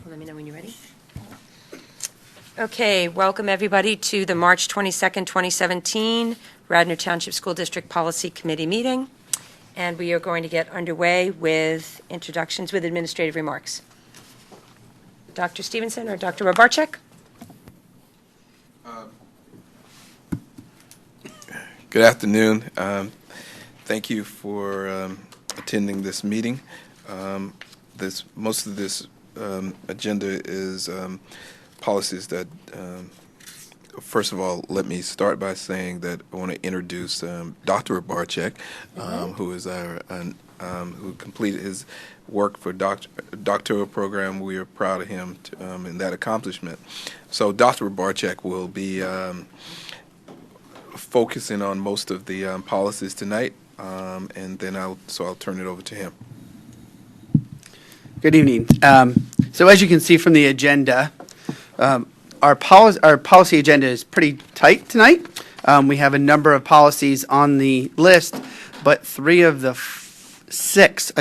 Let me know when you're ready. Okay, welcome everybody to the March 22nd, 2017 Radnor Township School District Policy Committee meeting. And we are going to get underway with introductions with administrative remarks. Dr. Stevenson or Dr. Robarczyk? Good afternoon. Thank you for attending this meeting. Most of this agenda is policies that, first of all, let me start by saying that I want to introduce Dr. Robarczyk, who is who completed his work for doctoral program. We are proud of him in that accomplishment. So Dr. Robarczyk will be focusing on most of the policies tonight, and then I'll turn it over to him. Good evening. So as you can see from the agenda, our policy agenda is pretty tight tonight. We have a number of policies on the list, but 3 of the 6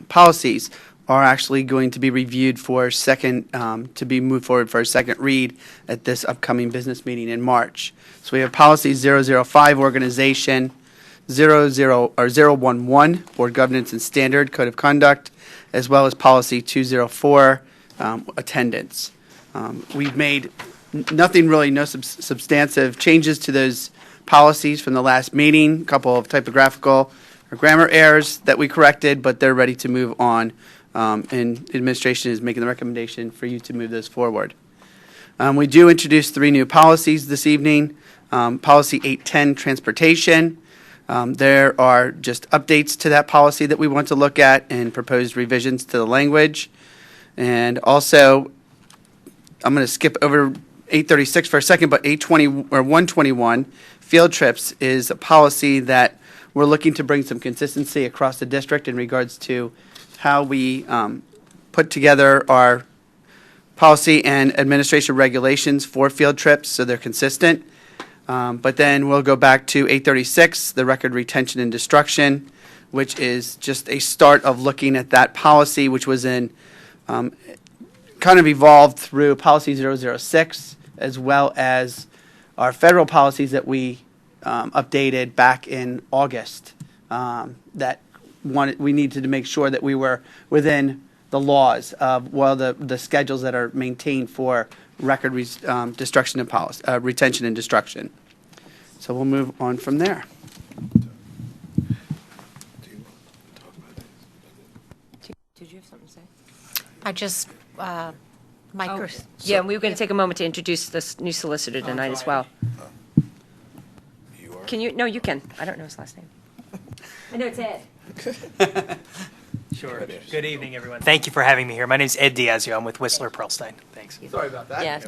policies are actually going to be reviewed for to be moved forward for a second read at this upcoming business meeting in March. So we have policy 005, organization, 011, board governance and standard, code of conduct, as well as policy 204, attendance. We've made no substantive changes to those policies from the last meeting, a couple of typographical or grammar errors that we corrected, but they're ready to move on, and administration is making the recommendation for you to move those forward. We do introduce 3 new policies this evening. Policy 810, transportation. There are just updates to that policy that we want to look at and proposed revisions to the language. And also, I'm going to skip over 836 for a second, but 820 or 121, field trips, is a policy that we're looking to bring some consistency across the district in regards to how we put together our policy and administration regulations for field trips so they're consistent. But then we'll go back to 836, the record retention and destruction, which is just a start of looking at that policy, which was in kind of evolved through policy 006, as well as our federal policies that we updated back in August. We needed to make sure that we were within the laws of the schedules that are maintained for record destruction and policy, retention and destruction. So we'll move on from there. Did you have something to say? I just, Yeah, we were going to take a moment to introduce this new solicitor tonight as well. You are? Can you? No, you can. I don't know his last name. I know it's Ed. Sure. Good evening, everyone. Thank you for having me here. My name is Ed Diazio. I'm with Whistler Pearlstein. Thanks. Sorry about that. Yeah,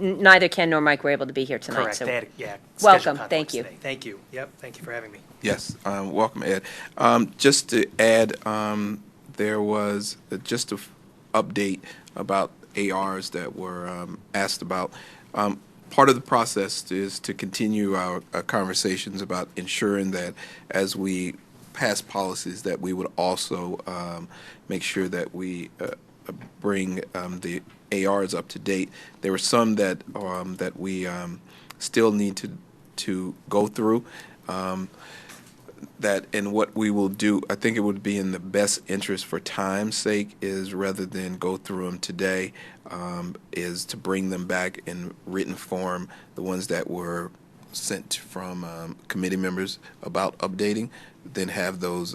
neither Ken nor Mike were able to be here tonight. Correct. So They had, yeah, welcome. scheduled Thank you. conflicts today. Thank you. Yep. Thank you for having me. Yes, welcome, Ed. Just to add, there was just an update about ARs that were asked about. Part of the process is to continue our conversations about ensuring that as we pass policies that we would also make sure that we bring the ARs up to date. There were some that we still need to go through. And what we will do, I think it would be in the best interest for time's sake, is rather than go through them today, is to bring them back in written form, the ones that were sent from committee members about updating, then have those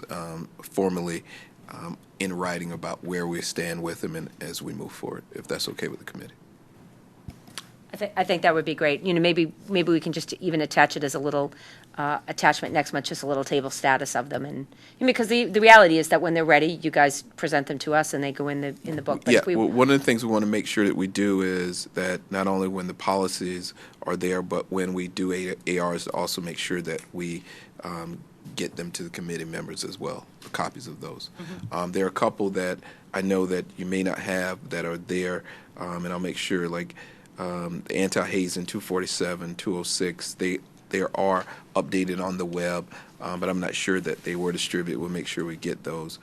formally in writing about where we stand with them and as we move forward, if that's okay with the committee. I think that would be great. You know, maybe we can just even attach it as a little attachment next month, just a little table status of them, and because the reality is that when they're ready, you guys present them to us and they go in the book. But well, one of the things we want to make sure that we do is that not only when the policies are there, but when we do ARs, to also make sure that we get them to the committee members as well, copies of those. Mm-hmm. There are a couple that I know that you may not have that are there, and I'll make sure, like the anti-hazing 247, 206, they are updated on the web, but I'm not sure that they were distributed. We'll make sure we get those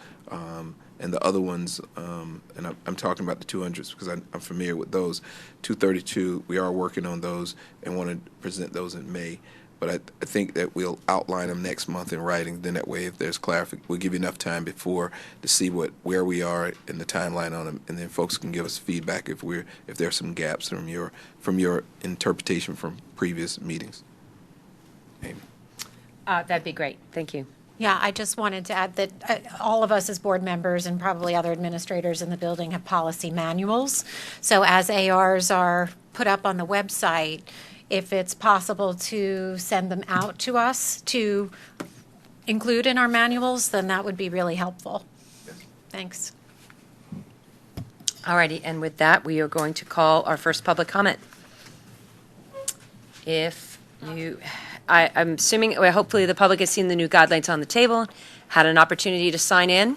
and the other ones, and I'm talking about the 200s because I'm familiar with those. 232, we are working on those and want to present those in May. But I think that we'll outline them next month in writing. Then that way, if there's clarification, we'll give you enough time before to see where we are in the timeline on them, and then folks can give us feedback if there's some gaps from your interpretation from previous meetings. Amy. That'd be great. Thank you. Yeah, I just wanted to add that all of us as board members and probably other administrators in the building have policy manuals. So as ARs are put up on the website, if it's possible to send them out to us to include in our manuals, then that would be really helpful. Thanks. All righty, and with that, we are going to call our first public comment. I'm assuming, well, hopefully the public has seen the new guidelines on the table, had an opportunity to sign in,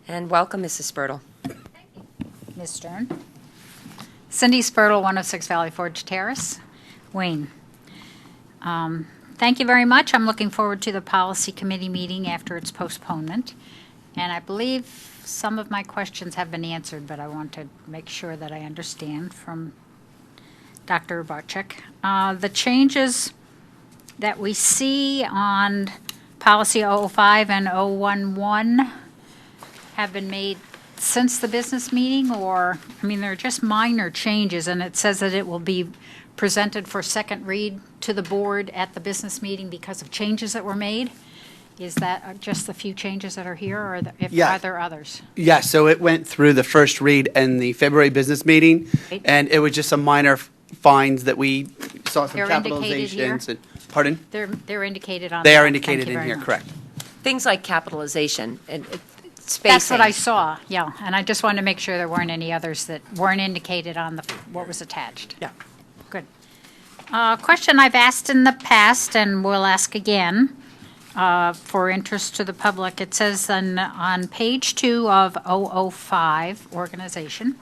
and welcome, Mrs. Spurtle. Ms. Stern. Cindy Spurtle, 106 Valley Forge Terrace, Wayne. Thank you very much. I'm looking forward to the policy committee meeting after its postponement. And I believe some of my questions have been answered, but I want to make sure that I understand from Dr. Barczyk. The changes that we see on policy 005 and 011 have been made since the business meeting, or, I mean, they're just minor changes, and it says that it will be presented for second read to the board at the business meeting because of changes that were made. Is that just the few changes that are here, or are there others? Yeah, so it went through the first read and the February business meeting, Right. and it was just some minor fines that we saw some They're indicated here? capitalizations. Pardon? They're indicated on. They are that. indicated Thank you in very here, much. correct. Things like capitalization and spacing. That's what I saw, yeah, and I just wanted to make sure there weren't any others that weren't indicated on what was attached. Yeah. Good. Question I've asked in the past and will ask again for interest to the public. It says on page 2 of 005, organization,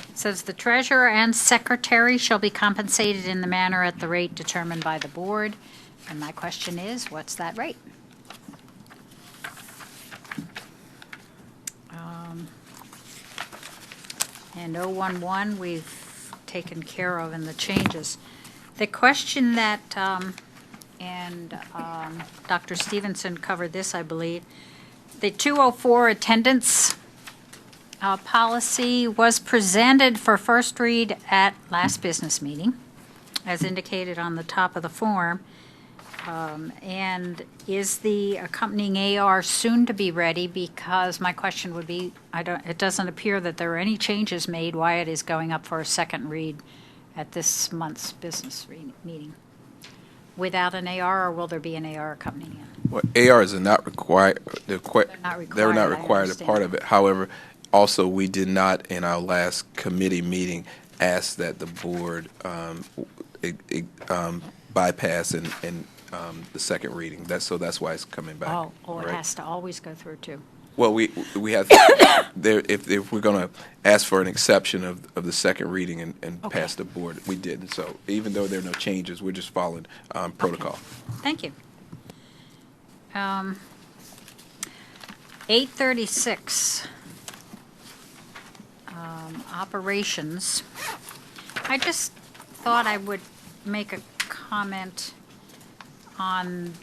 it says the treasurer and secretary shall be compensated in the manner at the rate determined by the board. And my question is, what's that rate? And 011, we've taken care of in the changes. The question that, Dr. Stevenson covered this, I believe, the 204 attendance policy was presented for first read at last business meeting, as indicated on the top of the form. And is the accompanying AR soon to be ready? Because my question would be, it doesn't appear that there are any changes made why it is going up for a second read at this month's business meeting. Without an AR, or will there be an AR accompanying it? Well, ARs are not required. They're not required, not I required as part understand. of it. However, also we did not in our last committee meeting ask that the board bypass and the second reading. That's why it's coming back. Oh, it right? has to always go through too. Well, we have there if we're going to ask for an exception of the second reading and Okay. pass the board, we did. So even though there are no changes, we're just following protocol. Thank you. 836, operations. I just thought I would make a comment on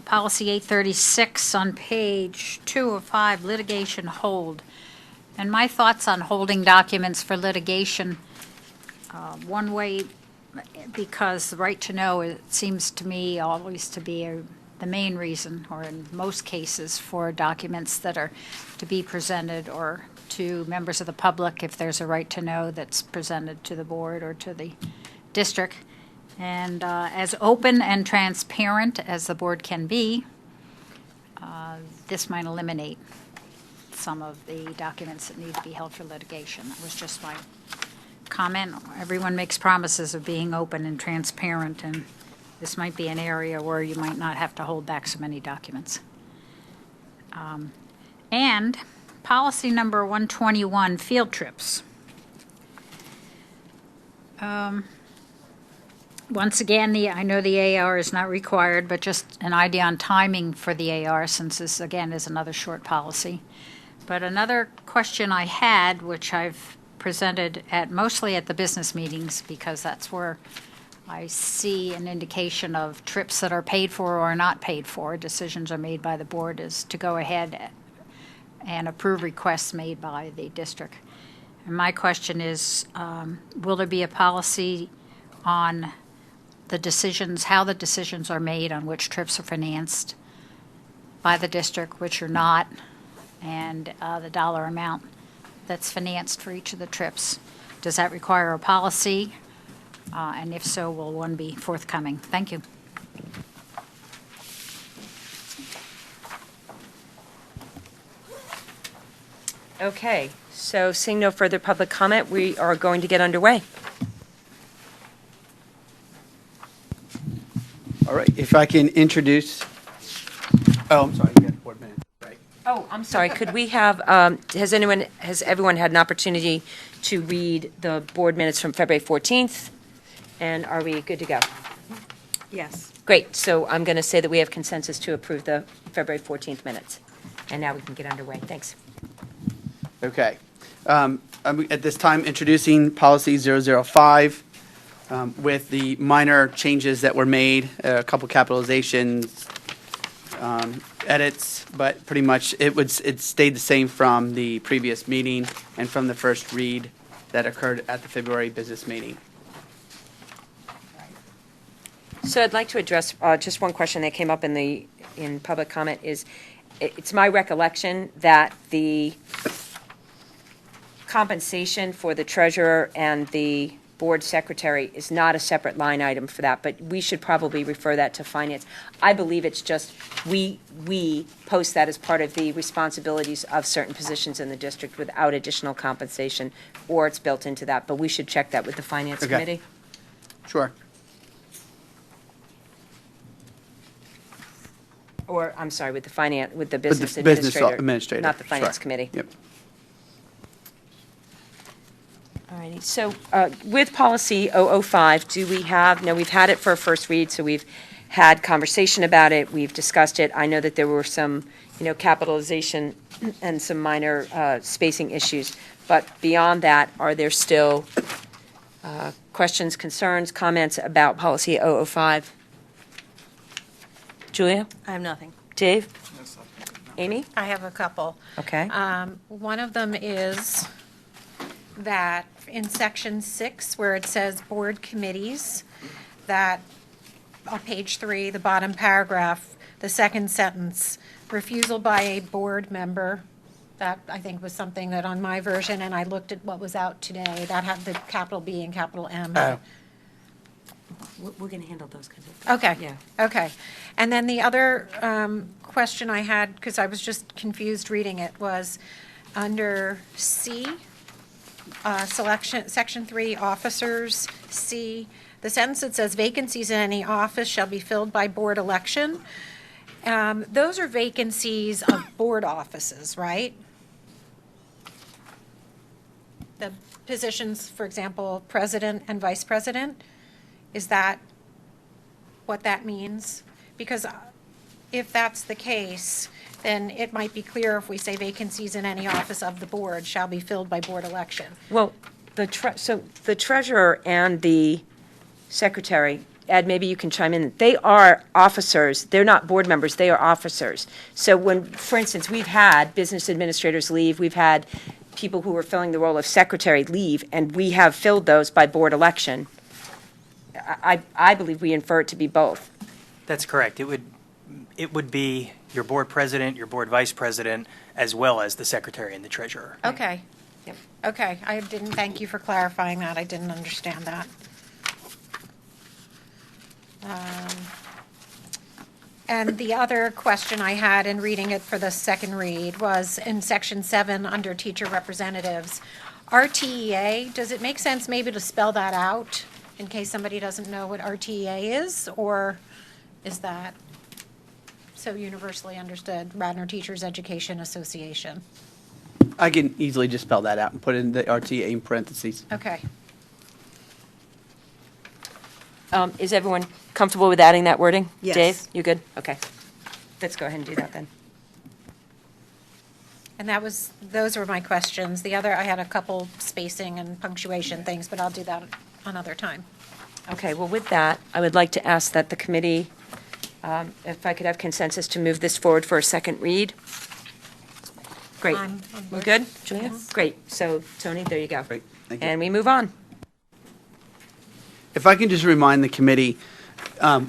policy 836 on page 2 of 5, litigation hold. And my thoughts on holding documents for litigation, one way, because the right to know, it seems to me always to be the main reason, or in most cases, for documents that are to be presented or to members of the public, if there's a right to know that's presented to the board or to the district. And as open and transparent as the board can be, this might eliminate some of the documents that need to be held for litigation. That was just my comment. Everyone makes promises of being open and transparent, and this might be an area where you might not have to hold back so many documents. And policy number 121, field trips. once again, I know the AR is not required, but just an idea on timing for the AR, since this, again, is another short policy. But another question I had, which I've presented mostly at the business meetings, because that's where I see an indication of trips that are paid for or not paid for, decisions are made by the board, is to go ahead and approve requests made by the district. And my question is, will there be a policy on the decisions, how the decisions are made on which trips are financed by the district, which are not, and the dollar amount that's financed for each of the trips? Does that require a policy? And if so, will one be forthcoming? Thank you. Okay, so seeing no further public comment, we are going to get underway. All right, if I can introduce, oh, I'm sorry, you got board minutes, right? Oh, I'm sorry, could we have, has everyone had an opportunity to read the board minutes from February 14th? And are we good to go? Yes. Great, so I'm going to say that we have consensus to approve the February 14th minutes. And now we can get underway. Thanks. Okay. I'm at this time introducing policy 005 with the minor changes that were made, a couple capitalizations, edits, but pretty much it stayed the same from the previous meeting and from the first read that occurred at the February business meeting. So I'd like to address just one question that came up in public comment. It's my recollection that the compensation for the treasurer and the board secretary is not a separate line item for that, but we should probably refer that to finance. I believe it's just we post that as part of the responsibilities of certain positions in the district without additional compensation, or it's built into that, but we should check that with the finance Okay. committee. Sure. Or, I'm sorry, with the With the business business administrator. Not the finance sure. committee. Yep. All righty, so with policy 005, we've had it for a first read, so we've had conversation about it, we've discussed it. I know that there were some, capitalization and some minor spacing issues, but beyond that, are there still questions, concerns, comments about policy 005? Julia? I have nothing. Dave? Amy? I have a couple. Okay. One of them is that in section 6, where it says board committees, that on page 3, the bottom paragraph, the second sentence, refusal by a board member, that I think was something that on my version, and I looked at what was out today, that had the capital B and capital M. We're going to handle those kinds of things. Okay. Yeah. Okay. And then the other question I had, because I was just confused reading it, was under C, section 3, officers, C, the sentence that says vacancies in any office shall be filled by board election. Those are vacancies of board offices, right? The positions, for example, president and vice president. Is that what that means? Because if that's the case, then it might be clear if we say vacancies in any office of the board shall be filled by board election. Well, so the treasurer and the secretary, Ed, maybe you can chime in. They are officers. They're not board members. They are officers. So when, for instance, we've had business administrators leave, we've had people who were filling the role of secretary leave, and we have filled those by board election. I believe we infer it to be both. That's correct. It would be your board president, your board vice president, as well as the secretary and the treasurer. Okay. Yep. Okay, I didn't, thank you for clarifying that. I didn't understand that. And the other question I had in reading it for the second read was in section 7 under teacher representatives. RTEA, does it make sense maybe to spell that out in case somebody doesn't know what RTEA is? Or is that so universally understood, Radnor Teachers Education Association? I can easily just spell that out and put in the RTA in parentheses. Okay. Is everyone comfortable with adding that wording? Yes. Dave, you good? Okay. Let's go ahead and do that then. And those were my questions. The other, I had a couple spacing and punctuation things, but I'll do that another time. Okay, well, with that, I would like to ask that the committee, if I could have consensus to move this forward for a second read. Great. I'm on We board. good, Julia? Yes. Great. So, Tony, there you go. Great, thank you. And we move on. If I can just remind the committee,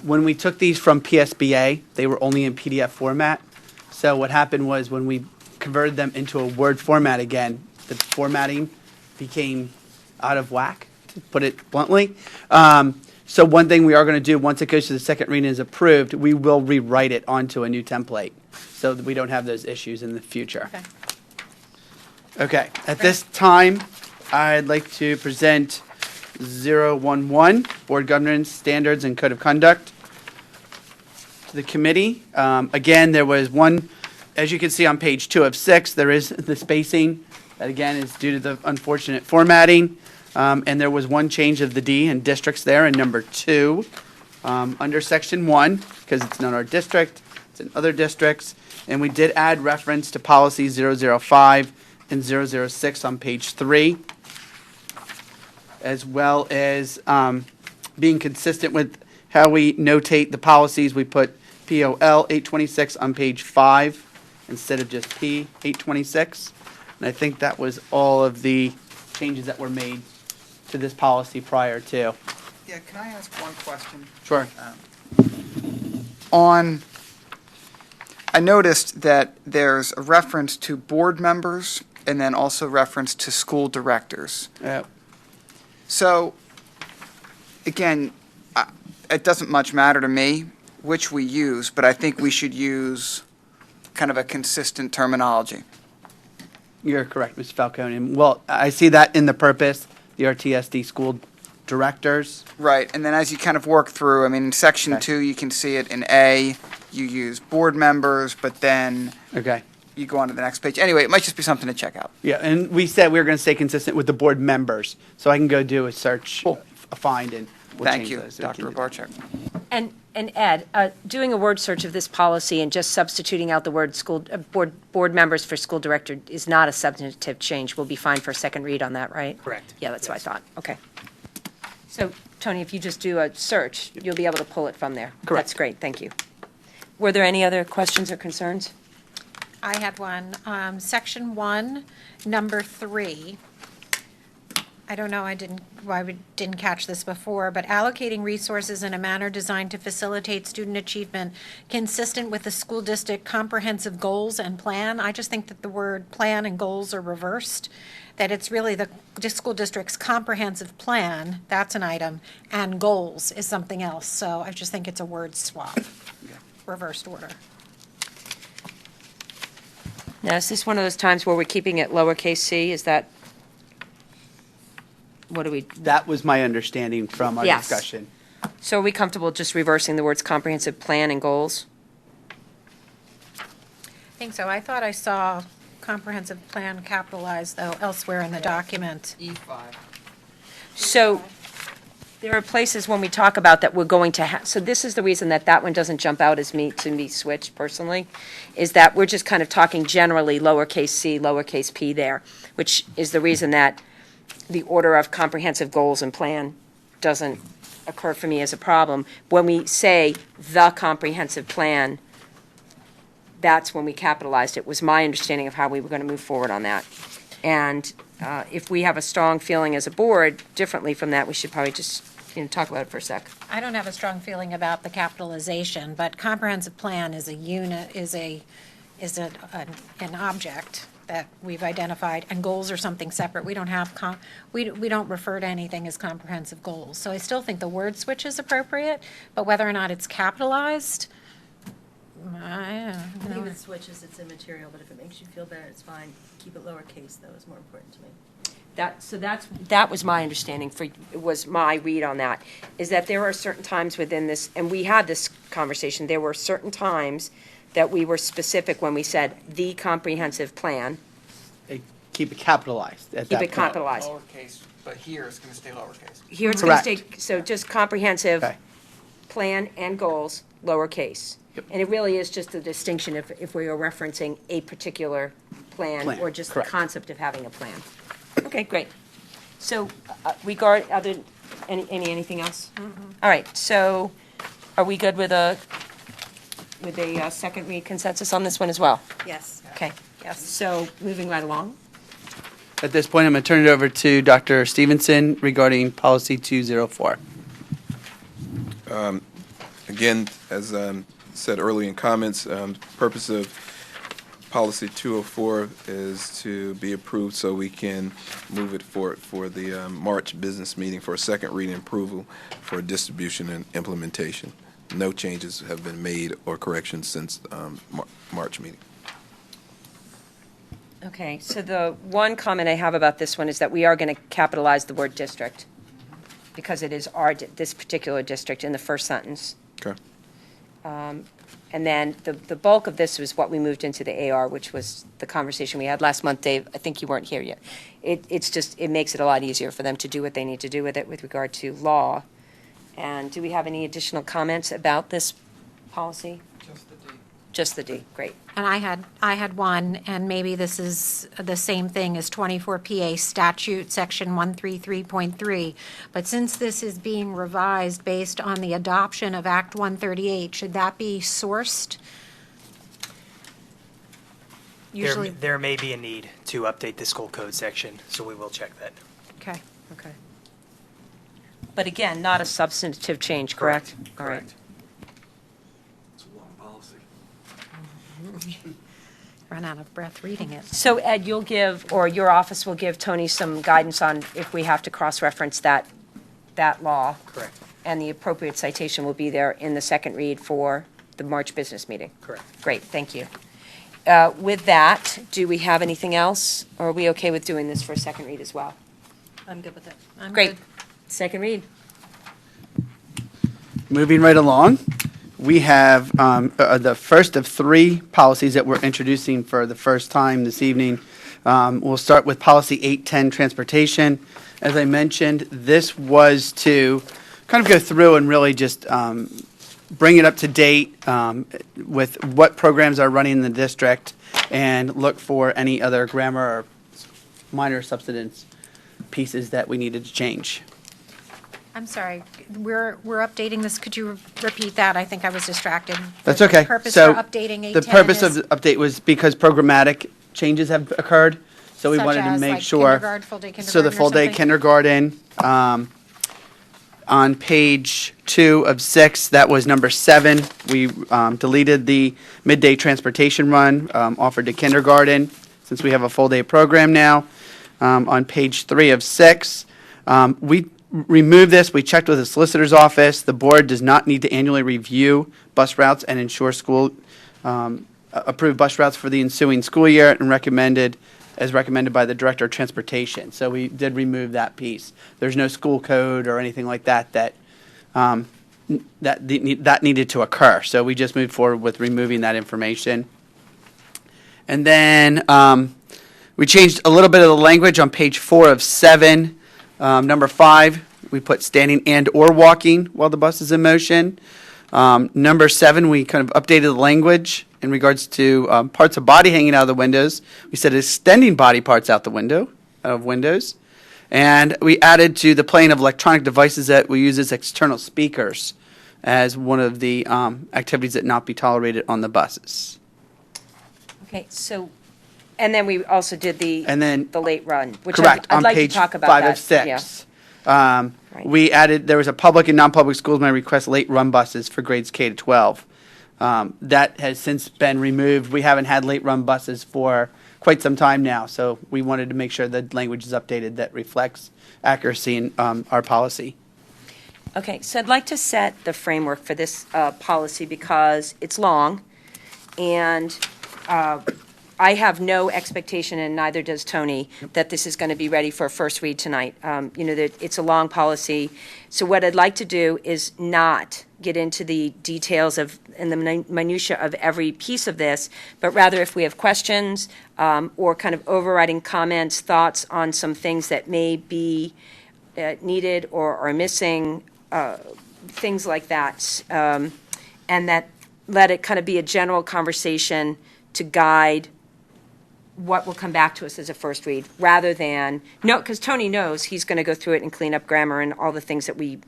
when we took these from PSBA, they were only in PDF format. So what happened was when we converted them into a Word format again, the formatting became out of whack, to put it bluntly. So one thing we are going to do, once it goes to the second reading and is approved, we will rewrite it onto a new template so that we don't have those issues in the future. Okay. Okay, at this time, I'd like to present 011, Board Governance Standards and Code of Conduct, to the committee. Again, there was one, as you can see on page 2 of 6, there is the spacing. That again is due to the unfortunate formatting. And there was one change of the D in districts there in number 2. Under section 1, because it's not our district, it's in other districts. And we did add reference to policy 005 and 006 on page 3, as well as being consistent with how we notate the policies. We put POL 826 on page 5 instead of just P 826. And I think that was all of the changes that were made to this policy prior to. Yeah, can I ask one question? Sure. I noticed that there's a reference to board members and then also reference to school directors. So, again, it doesn't much matter to me which we use, but I think we should use kind of a consistent terminology. You're correct, Mr. Falcone. And, well, I see that in the purpose, the RTSD school directors. Right, and then as you kind of work through, I mean, in section Okay. 2, you can see it in A, you use board members, but then Okay. you go on to the next page. Anyway, it might just be something to check out. Yeah, and we said we were going to stay consistent with the board members, so I can go do a search, Cool. a find, and we'll Thank change you, those. So we Dr. can do that. Barczyk. And Ed, doing a word search of this policy and just substituting out the word school, board members for school director is not a substantive change. We'll be fine for a second read on that, right? Correct. Yeah, that's what I Yes. thought. Okay. So, Tony, if you just do a search, you'll be able to pull it from there. Correct. That's great, thank you. Were there any other questions or concerns? I had one. Section 1, number 3. I don't know, why we didn't catch this before, but allocating resources in a manner designed to facilitate student achievement consistent with the school district comprehensive goals and plan. I just think that the word plan and goals are reversed, that it's really the school district's comprehensive plan, that's an item, and goals is something else. So I just think it's a word swap, reversed order. Now, is this one of those times where we're keeping it lowercase c? Is that, what do we, That was my understanding from our Yes. discussion. so are we comfortable just reversing the words comprehensive plan and goals? I think so. I thought I saw comprehensive plan capitalized, though, elsewhere in the document. E5. So there are places when we talk about that we're going to have, so this is the reason that that one doesn't jump out as to me switched personally, is that we're just kind of talking generally lowercase c, lowercase p there, which is the reason that the order of comprehensive goals and plan doesn't occur for me as a problem. When we say the comprehensive plan, that's when we capitalized it, was my understanding of how we were going to move forward on that. And if we have a strong feeling as a board differently from that, we should probably just, talk about it for a sec. I don't have a strong feeling about the capitalization, but comprehensive plan is a unit, is an object that we've identified, and goals are something separate. We don't have, we don't refer to anything as comprehensive goals. So I still think the word switch is appropriate, but whether or not it's capitalized, I don't know. Even switches, it's immaterial, but if it makes you feel better, it's fine. Keep it lowercase, though, is more important to me. That was my understanding was my read on that, is that there are certain times within this, and we had this conversation, there were certain times that we were specific when we said the comprehensive plan. keep it capitalized at that Keep point. it capitalized. Lowercase, but here it's going to stay lowercase. Here it's going to Correct. stay, so just comprehensive Okay. plan and goals, lowercase. Yep. And it really is just a distinction if we are referencing a particular plan Plan, or just the correct. concept of having a plan. Okay, great. So anything else? All right, so are we good with a second read consensus on this one as well? Yes. Okay, yes, so moving right along. At this point, I'm going to turn it over to Dr. Stevenson regarding policy 204. Again, as said earlier in comments, purpose of policy 204 is to be approved so we can move it forward for the March business meeting for a second reading approval for distribution and implementation. No changes have been made or corrections since March meeting. Okay, so the one comment I have about this one is that we are going to capitalize the word district because it is this particular district in the first sentence. Okay. And then the bulk of this was what we moved into the AR, which was the conversation we had last month. Dave, I think you weren't here yet. It makes it a lot easier for them to do what they need to do with it with regard to law. And do we have any additional comments about this policy? Just the D. Just the D, great. And I had one, and maybe this is the same thing as 24 PA statute, section 133.3. But since this is being revised based on the adoption of Act 138, should that be sourced? Usually, There may be a need to update the school code section, so we will check that. okay. Okay. But again, not a substantive change, correct? All right. It's a long policy. Run out of breath reading it. So Ed, you'll give, or your office will give Tony some guidance on if we have to cross-reference that law. Correct. And the appropriate citation will be there in the second read for the March business meeting. Correct. Great, thank you. With that, do we have anything else? Or are we okay with doing this for a second read as well? I'm good with it. Great. Second read. Moving right along, we have the first of three policies that we're introducing for the first time this evening. We'll start with policy 810, transportation. As I mentioned, this was to kind of go through and really just bring it up to date with what programs are running in the district and look for any other grammar or minor substance pieces that we needed to change. I'm sorry, we're updating this, could you repeat that? I think I was distracted. That's The okay. purpose So for updating 810 the purpose of is the update was because programmatic changes have occurred, so we such wanted to as, make like, sure. full day So the kindergarten or full day something? kindergarten, on page 2 of 6, that was number 7. We deleted the midday transportation run offered to kindergarten, since we have a full day program now. On page 3 of 6, we removed this. We checked with the solicitor's office. The board does not need to annually review bus routes and ensure school approved bus routes for the ensuing school year and recommended by the director of transportation. So we did remove that piece. There's no school code or anything like that that needed to occur. So we just moved forward with removing that information. And then we changed a little bit of the language on page 4 of 7. Number 5, we put standing and or walking while the bus is in motion. Number 7, we kind of updated the language in regards to parts of body hanging out of the windows. We said extending body parts out of windows. And we added to the playing of electronic devices that we use as external speakers as one of the activities that not be tolerated on the buses. Okay, so, and then we also did the late run, which Correct. I'd On like to page talk about 5 that. of 6. Yeah. Right. We added, there was a public and non-public schools may request late run buses for grades K to 12. That has since been removed. We haven't had late run buses for quite some time now, so we wanted to make sure the language is updated that reflects accuracy in our policy. Okay, so I'd like to set the framework for this policy because it's long, and I have no expectation, and neither does Tony, that this is going to be ready for a first read tonight. That it's a long policy. So what I'd like to do is not get into the details of and the minutia of every piece of this, but rather if we have questions or kind of overriding comments, thoughts on some things that may be needed or are missing, things like that, and that let it kind of be a general conversation to guide what will come back to us as a first read, rather than, no, because Tony knows he's going to go through it and clean up grammar and all the things that we,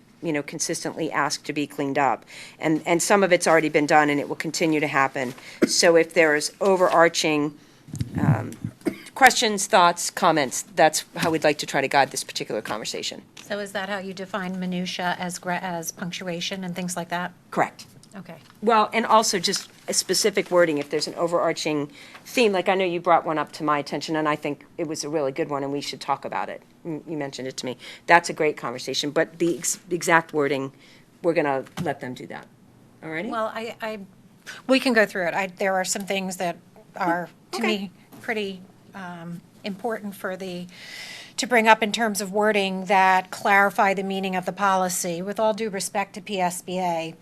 consistently ask to be cleaned up. And some of it's already been done, and it will continue to happen. So if there's overarching questions, thoughts, comments, that's how we'd like to try to guide this particular conversation. So is that how you define minutia as punctuation and things like that? Correct. Okay. Well, and also just a specific wording, if there's an overarching theme, like I know you brought one up to my attention, and I think it was a really good one, and we should talk about it. You mentioned it to me. That's a great conversation, but the exact wording, we're going to let them do that. All righty? Well, we can go through it. There are some things that are, to me, pretty important to bring up in terms of wording that clarify the meaning of the policy. With all due respect to PSBA,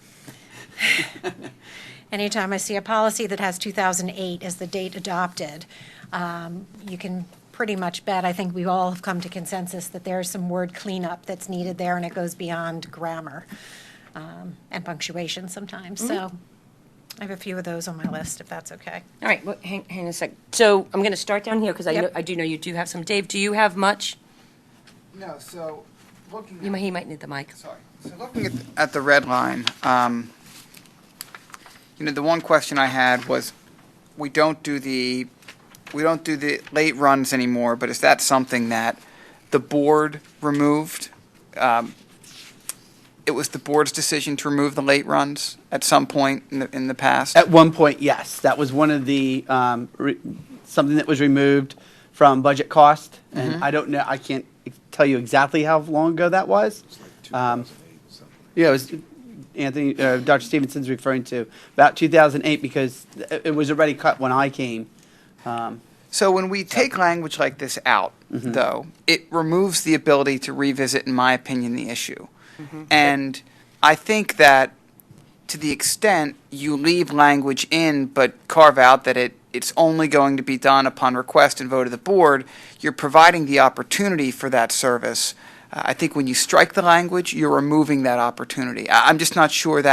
anytime I see a policy that has 2008 as the date adopted, you can pretty much bet, I think we all have come to consensus that there's some word cleanup that's needed there, and it goes beyond grammar and punctuation sometimes. So I have a few of those on my list, if that's okay. All right, well, hang a sec. So I'm going to start down here, because Yep. I do know you do have some. Dave, do you have much? No, so looking He might need the mic. Sorry. So looking at the red line, the one question I had was, we don't do the late runs anymore, but is that something that the board removed? It was the board's decision to remove the late runs at some point in the past? At one point, yes. That was one of the, something that was removed from budget cost. And I don't know, I can't tell you exactly how long ago that was. It's like 2008, something. Yeah, it was Anthony, Dr. Stevenson's referring to about 2008, because it was already cut when I came. So when we take language like this out, though, it removes the ability to revisit, in my opinion, the issue. And I think that to the extent you leave language in but carve out that it's only going to be done upon request and vote of the board, you're providing the opportunity for that service. I think when you strike the language, you're removing that opportunity. I'm just not sure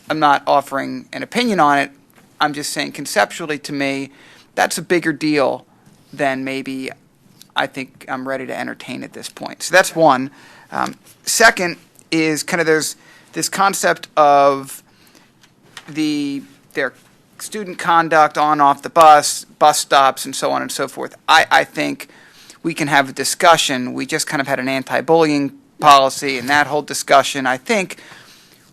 I'm not offering an opinion on it. I'm just saying conceptually, to me, that's a bigger deal than maybe I think I'm ready to entertain at this point. So that's one. Second is kind of there's this concept of their student conduct on, off the bus stops, and so on and so forth. I think we can have a discussion. We just kind of had an anti-bullying policy, and that whole discussion, I think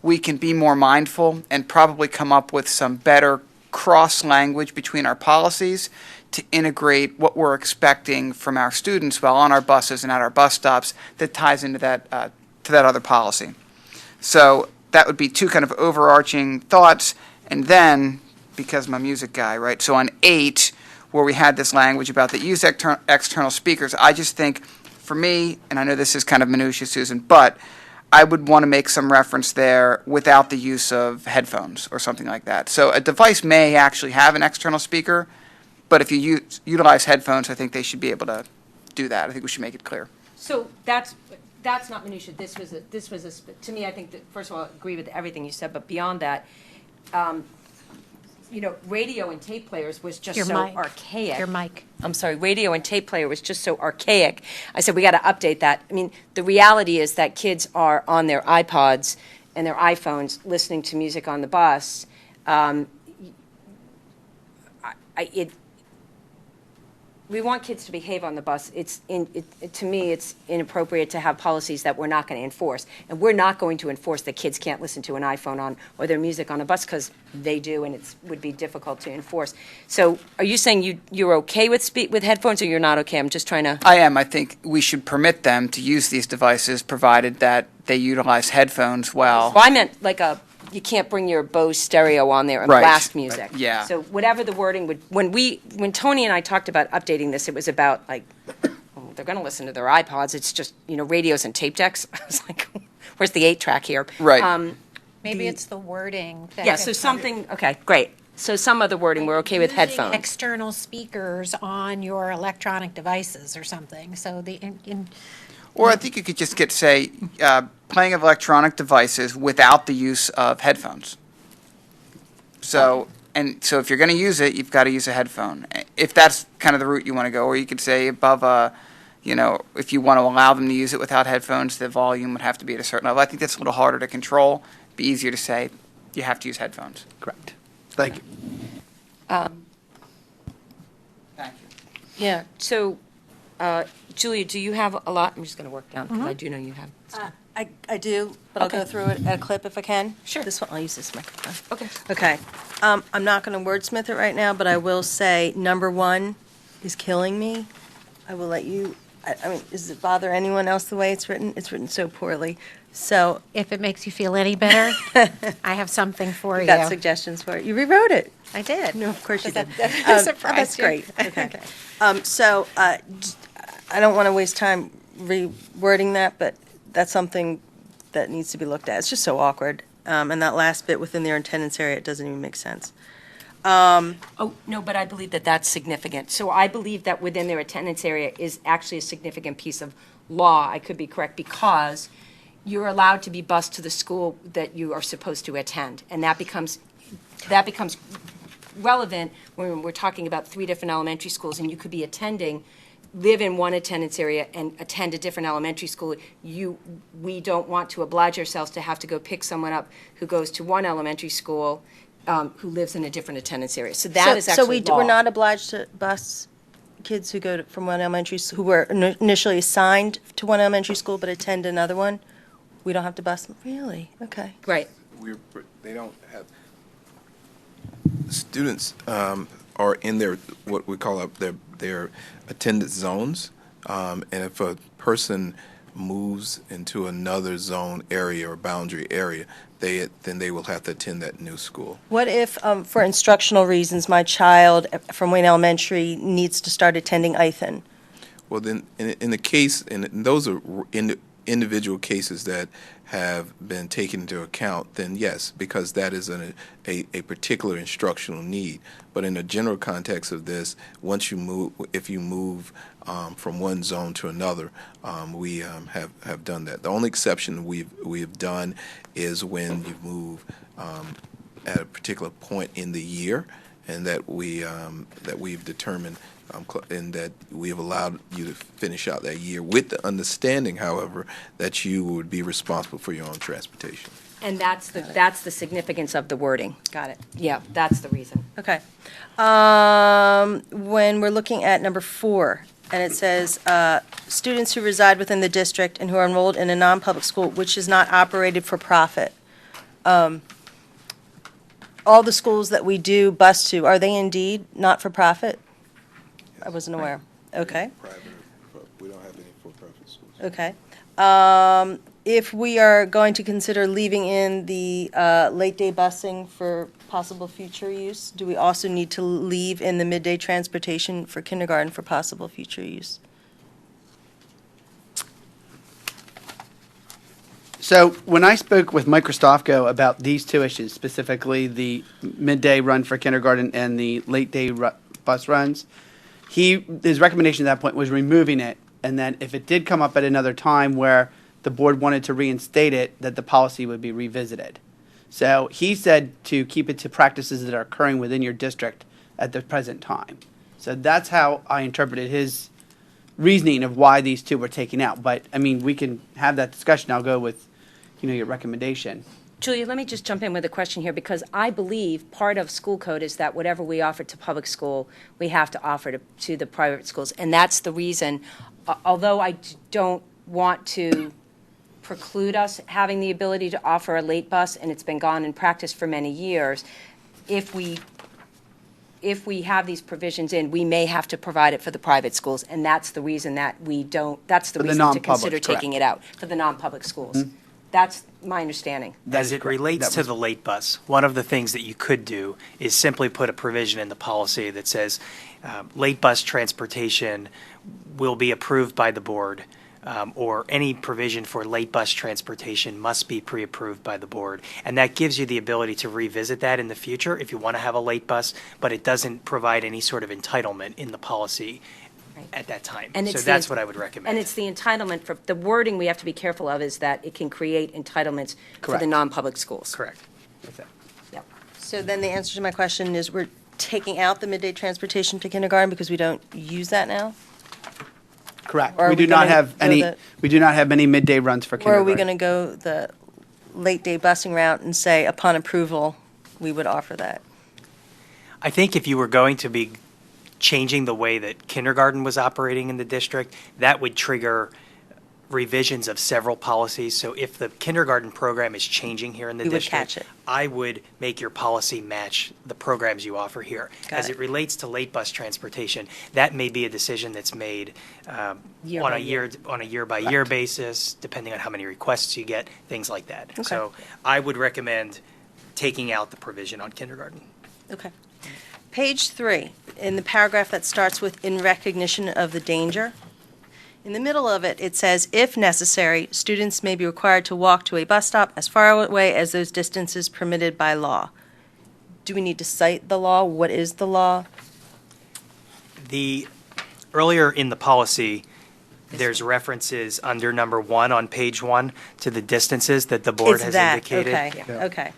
we can be more mindful and probably come up with some better cross-language between our policies to integrate what we're expecting from our students while on our buses and at our bus stops that ties into that other policy. So that would be two kind of overarching thoughts. And then, because I'm a music guy, right, so on 8, where we had this language about the use external speakers, I just think, for me, and I know this is kind of minutiae, Susan, but I would want to make some reference there without the use of headphones or something like that. So a device may actually have an external speaker, but if you utilize headphones, I think they should be able to do that. I think we should make it clear. So that's not minutia. This was to me, I think that, first of all, I agree with everything you said, but beyond that, radio and tape players was just archaic. Your mic. I'm sorry, radio and tape player was just so archaic. I said, we got to update that. I mean, the reality is that kids are on their iPods and their iPhones listening to music on the bus. We want kids to behave on the bus. To me, it's inappropriate to have policies that we're not going to enforce. And we're not going to enforce that kids can't listen to an iPhone or their music on a bus, because they do, and it would be difficult to enforce. So are you saying you're okay with headphones, or you're not okay? I'm just trying to... I am. I think we should permit them to use these devices, provided that they utilize headphones well. Well, I meant like a you can't bring your Bose stereo on there and Right. blast music. Yeah. So whatever the wording would, when Tony and I talked about updating this, it was about like, oh, they're going to listen to their iPods. It's just, radios and tape decks. I was like, where's the 8-track here? Right. Maybe it's the wording. That Yeah, so something, okay, great. So some other wording, we're okay with Using headphones. external speakers on your electronic devices or something, so Or I think you could just say, playing of electronic devices without the use of headphones. So if you're going to use it, you've got to use a headphone. If that's kind of the route you want to go, or you could say above if you want to allow them to use it without headphones, the volume would have to be at a certain level. I think that's a little harder to control. It'd be easier to say you have to use headphones. Correct. Thank you. Thank you. Yeah, so, Julia, do you have a lot? I'm just going to work down, because I do know you have. I do, but I'll Okay. go through it at a clip if I can. Sure. This one, I'll use this microphone. Okay. Okay. I'm not going to wordsmith it right now, but I will say, number 1 is killing me. I will let you, I mean, does it bother anyone else the way it's written? It's written so poorly. So, if it makes you feel any better, I have something for I you. got suggestions for it. You rewrote it. I did. No, of course you Does did. that surprise That's you? great. Okay. So, I don't want to waste time rewording that, but that's something that needs to be looked at. It's just so awkward. And that last bit within their attendance area, it doesn't even make sense. Oh, no, but I believe that that's significant. So I believe that within their attendance area is actually a significant piece of law. I could be correct, because you're allowed to be bused to the school that you are supposed to attend. And that becomes relevant when we're talking about 3 different elementary schools, and you could be live in one attendance area and attend a different elementary school. We don't want to oblige ourselves to have to go pick someone up who goes to one elementary school who lives in a different attendance area. So that is actually law. we're not obliged to bus kids who go from one elementary, who were initially assigned to one elementary school but attend another one? We don't have to bus them? Really? Okay. Right. They don't have, students are in their, what we call their attendance zones, and if a person moves into another zone area or boundary area, then they will have to attend that new school. What if, for instructional reasons, my child from Wayne Elementary needs to start attending Ithan? Well, then, in the case, and those are individual cases that have been taken into account, then yes, because that is a particular instructional need. But in the general context of this, if you move from one zone to another, we have done that. The only exception we've done is when you move at a particular point in the year, and that we've determined and that we have allowed you to finish out that year with the understanding, however, that you would be responsible for your own transportation. And that's the significance of the wording. Got it. Yeah, that's the reason. Okay. When we're looking at number 4, and it says, students who reside within the district and who are enrolled in a non-public school which is not operated for profit. All the schools that we do bus to, are they indeed not-for-profit? I wasn't aware. Okay. Private, we don't have any for-profit schools. Okay. If we are going to consider leaving in the late-day busing for possible future use, do we also need to leave in the midday transportation for kindergarten for possible future use? So when I spoke with Mike Christofko about these 2 issues, specifically the midday run for kindergarten and the late-day bus runs, his recommendation at that point was removing it, and then if it did come up at another time where the board wanted to reinstate it, that the policy would be revisited. So he said to keep it to practices that are occurring within your district at the present time. So that's how I interpreted his reasoning of why these 2 were taken out. But, I mean, we can have that discussion. I'll go with, your recommendation. Julia, let me just jump in with a question here, because I believe part of school code is that whatever we offer to public school, we have to offer to the private schools. And that's the reason, although I don't want to preclude us having the ability to offer a late bus, and it's been gone in practice for many years, if we have these provisions in, we may have to provide it for the private schools, and that's the reason that we don't, that's the For the reason to non-public, consider taking it out, for the non-public schools. That's my understanding. As it relates to the late bus, one of the things that you could do is simply put a provision in the policy that says late bus transportation will be approved by the board, or any provision for late bus transportation must be pre-approved by the board. And that gives you the ability to revisit that in the future if you want to have a late bus, but it doesn't provide any sort of entitlement in the policy at that time. And So it's that's the- what I would recommend. And it's the entitlement for, the wording we have to be careful of is that it can create entitlements for the Correct. non-public schools. Correct. Yep. So then the answer to my question is we're taking out the midday transportation to kindergarten because we don't use that now? Correct. Or are We we do not gonna have go any, the- we do not have many midday runs for Or are kindergarten. we going to go the late day busing route and say upon approval, we would offer that? I think if you were going to be changing the way that kindergarten was operating in the district, that would trigger revisions of several policies. So if the kindergarten program is changing here in the We would district, catch it. I would make your policy match the programs you offer here. Got As it. it relates to late bus transportation, that may be a decision that's made Year on by a year-by-year basis, depending on how many requests you get, things like that. Okay. So I would recommend taking out the provision on kindergarten. Okay. Page 3, in the paragraph that starts with "in recognition of the danger," in the middle of it, it says, "If necessary, students may be required to walk to a bus stop as far away as those distances permitted by law." Do we need to cite the law? What is the law? Earlier in the policy, there's references under number 1 on page 1 to the distances that the board Is has that, indicated. okay, okay.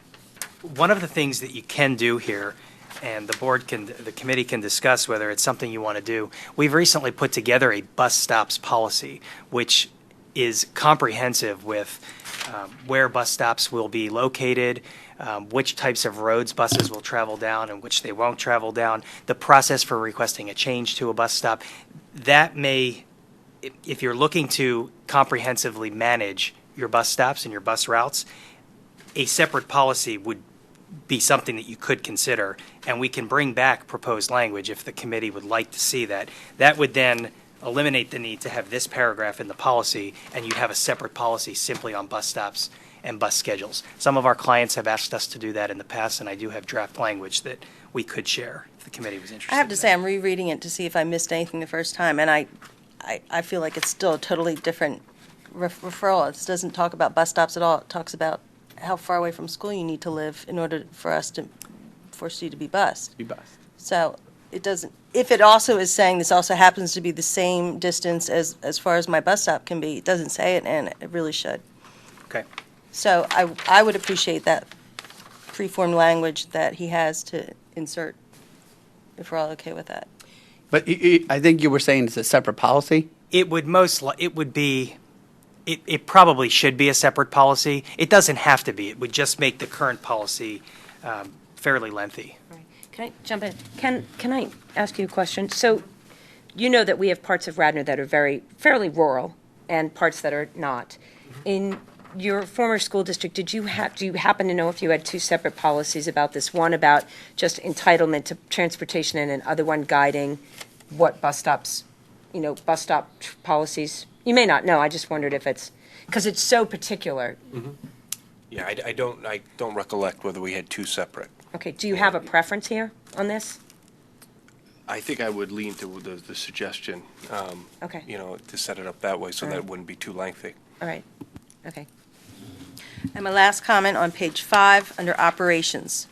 One of the things that you can do here, and the committee can discuss whether it's something you want to do, we've recently put together a bus stops policy, which is comprehensive with where bus stops will be located, which types of roads buses will travel down and which they won't travel down, the process for requesting a change to a bus stop. That may, if you're looking to comprehensively manage your bus stops and your bus routes, a separate policy would be something that you could consider, and we can bring back proposed language if the committee would like to see that. That would then eliminate the need to have this paragraph in the policy, and you'd have a separate policy simply on bus stops and bus schedules. Some of our clients have asked us to do that in the past, and I do have draft language that we could share if the committee was interested. I have to in say, that. I'm rereading it to see if I missed anything the first time, and I feel like it's still a totally different referral. It doesn't talk about bus stops at all. It talks about how far away from school you need to live in order for us to force you to be bused. Be bused. So it doesn't, if it also is saying this also happens to be the same distance as far as my bus stop can be, it doesn't say it, and it really should. Okay. So I would appreciate that preformed language that he has to insert, if we're all okay with that. But I think you were saying it's a separate policy? It would it probably should be a separate policy. It doesn't have to be. It would just make the current policy fairly lengthy. Right. Can I jump in? Can I ask you a question? So you know that we have parts of Radnor that are fairly rural and parts that are not. In your former school district, do you happen to know if you had two separate policies about this? One about just entitlement to transportation and another one guiding what bus stops, bus stop policies? You may not know. I just wondered if it's, because it's so particular. Yeah, I don't recollect whether we had two separate. Okay, do you have a preference here on this? I think I would lean to the suggestion, Okay. to set it up that way so that it wouldn't be too lengthy. All right, okay. And my last comment on page 5, under operations.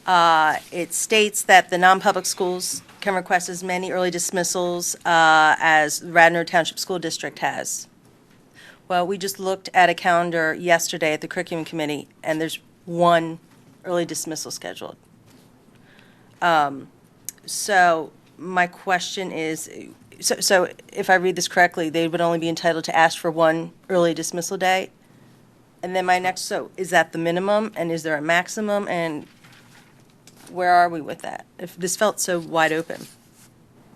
It states that the non-public schools can request as many early dismissals as Radnor Township School District has. Well, we just looked at a calendar yesterday at the curriculum committee, and there's one early dismissal scheduled. So my question is, so if I read this correctly, they would only be entitled to ask for one early dismissal day? And then so is that the minimum, and is there a maximum, and where are we with that? If this felt so wide open.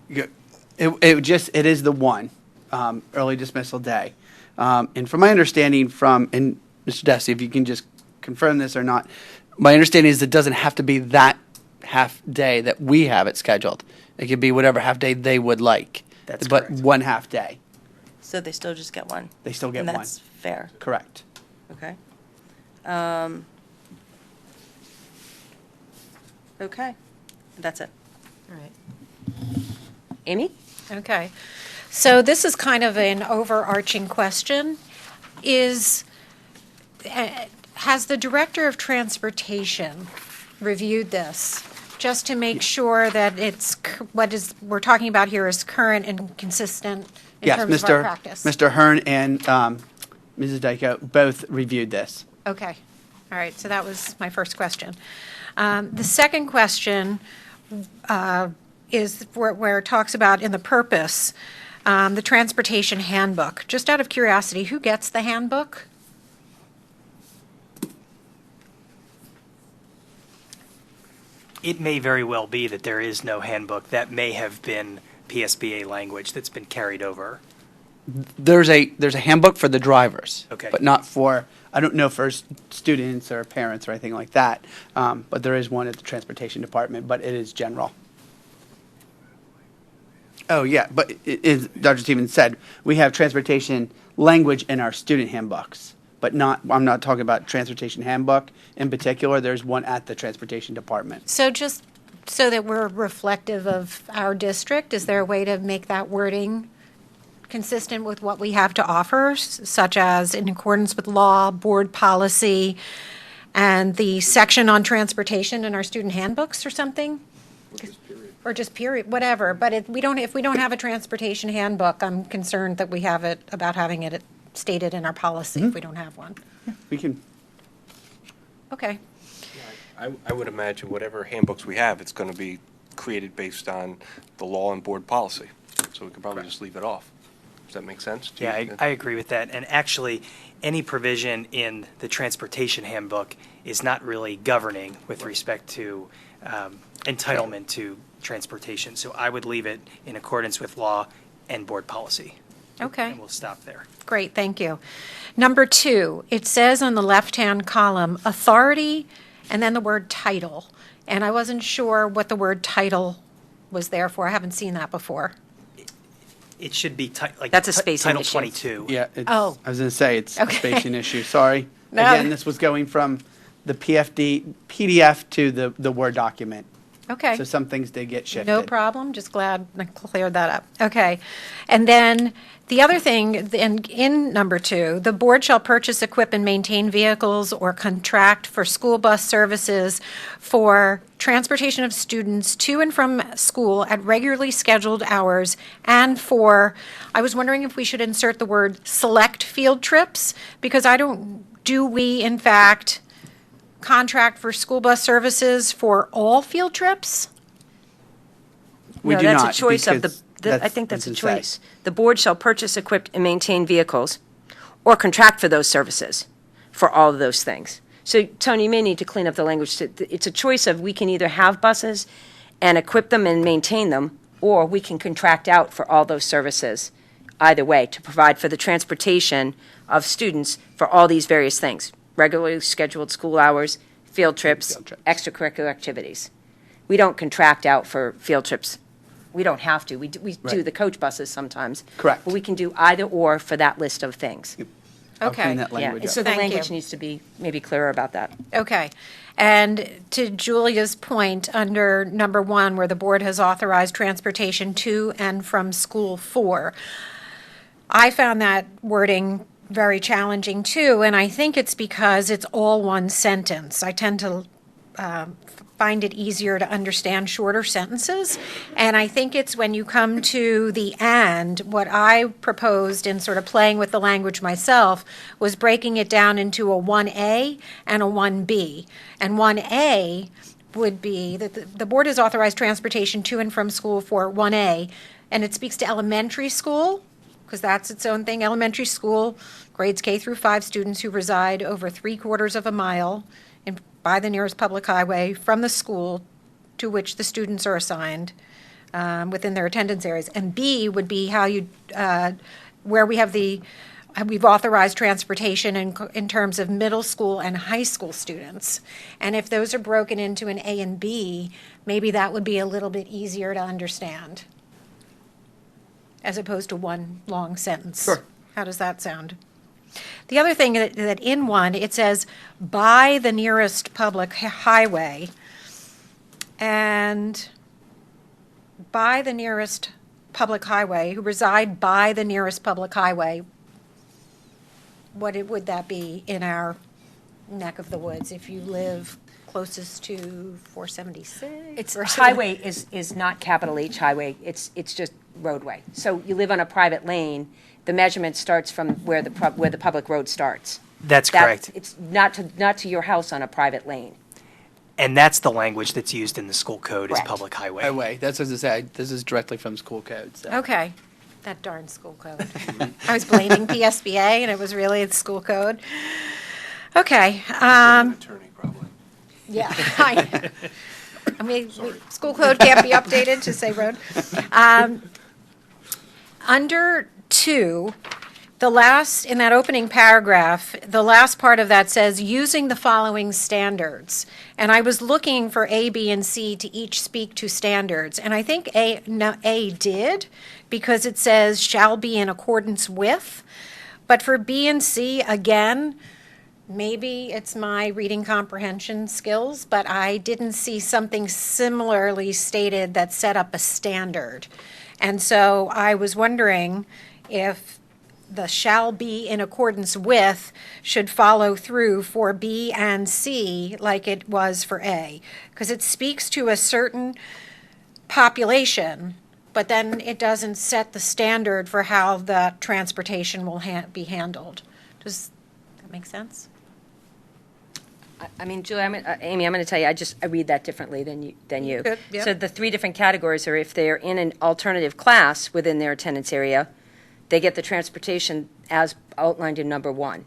It is the one early dismissal day. And from my understanding and Mr. Dessy, if you can just confirm this or not, my understanding is it doesn't have to be that half day that we have it scheduled. It could be whatever half day they would like. That's but correct. one half day. So they still just get one. They still get And one. that's fair. Correct. Okay. Okay, that's it. All right. Amy? Okay. So this is kind of an overarching question. Has the Director of Transportation reviewed this? Just to make sure that we're talking about here is current and consistent in Yes, terms of our practice? Mr. Hearn and Mrs. Dyko both reviewed this. Okay. All right, so that was my first question. The second question is where it talks about in the purpose, the transportation handbook. Just out of curiosity, who gets the handbook? It may very well be that there is no handbook. That may have been PSBA language that's been carried over. There's a handbook for the drivers. Okay. But not for, I don't know for students or parents or anything like that. But there is one at the transportation department, but it is general. Oh, yeah, but as Dr. Stevens said, we have transportation language in our student handbooks, but I'm not talking about transportation handbook in particular. There's one at the transportation department. So just so that we're reflective of our district, is there a way to make that wording consistent with what we have to offer, such as in accordance with law, board policy, and the section on transportation in our student handbooks or something? Or just period, whatever. But if we don't have a transportation handbook, I'm concerned that we have it, about having it stated in our policy if we don't have one. We can, Okay. I would imagine whatever handbooks we have, it's going to be created based on the law and board policy. So we can probably just leave it off. Does that make sense? to Yeah, you? I agree with that. And actually, any provision in the transportation handbook is not really governing with respect to entitlement to transportation. So I would leave it in accordance with law and board policy. Okay. And we'll stop there. Great, thank you. Number 2, it says on the left-hand column, authority, and then the word title. And I wasn't sure what the word title was there for. I haven't seen that before. It should be like That's a spacing Title issue. 22. yeah, it's, Oh. I was going to say, it's a Okay. spacing issue, sorry. No. Again, this was going from the PDF to the Word document. Okay. So some things did get shifted. No problem, just glad I cleared that up. Okay. And then the other thing, in number 2, the board shall purchase, equip, and maintain vehicles or contract for school bus services for transportation of students to and from school at regularly scheduled hours and for, I was wondering if we should insert the word select field trips, because do we in fact contract for school bus services for all field trips? We No, do that's not, a choice of because I think that's a doesn't say. choice. The board shall purchase, equip, and maintain vehicles or contract for those services for all of those things. So, Tony, you may need to clean up the language. It's a choice of we can either have buses and equip them and maintain them, or we can contract out for all those services, either way, to provide for the transportation of students for all these various things, regularly scheduled school hours, field trips, extracurricular activities. We don't contract out for field trips. We don't have to. We do Right. the coach buses sometimes. Correct. But we can do either or for that list of things. I'll Okay. clean that Yeah, language and up. so the Thank language you. needs to be maybe clearer about that. Okay. And to Julia's point, under number 1, where the board has authorized transportation to and from school for, I found that wording very challenging too, and I think it's because it's all one sentence. I tend to find it easier to understand shorter sentences, and I think it's when you come to the and, what I proposed in sort of playing with the language myself was breaking it down into a 1A and a 1B. And 1A would be that the board has authorized transportation to and from school for 1A, and it speaks to elementary school, because that's its own thing. Elementary school, grades K through 5 students who reside over 3/4 of a mile by the nearest public highway from the school to which the students are assigned within their attendance areas. And B would be how where we've authorized transportation in terms of middle school and high school students. And if those are broken into an A and B, maybe that would be a little bit easier to understand, as opposed to one long sentence. Sure. How does that sound? The other thing that in one, it says, by the nearest public highway, and by the nearest public highway, who reside by the nearest public highway, would that be in our neck of the woods if you live closest to 476? It's or highway is not capital H highway, it's just roadway. So you live on a private lane, the measurement starts from where the public road starts. That's correct. It's not to your house on a private lane. And that's the language that's used in the school code as Correct. public highway. Highway, that's what I say, this is directly from school code, so. Okay, that darn school code. I was blaming PSBA, and it was really the school code. Okay. An attorney, probably. Yeah. I mean, school code can't be updated to say road. Under 2, in that opening paragraph, the last part of that says, using the following standards. And I was looking for A, B, and C to each speak to standards. And I think A did, because it says shall be in accordance with. But for B and C, again, maybe it's my reading comprehension skills, but I didn't see something similarly stated that set up a standard. And so I was wondering if the shall be in accordance with should follow through for B and C like it was for A, because it speaks to a certain population, but then it doesn't set the standard for how the transportation will be handled. Does that make sense? I mean, Julie, Amy, I'm going to tell you, I read that differently than you. Good, yeah. So the 3 different categories are if they're in an alternative class within their attendance area, they get the transportation as outlined in number 1.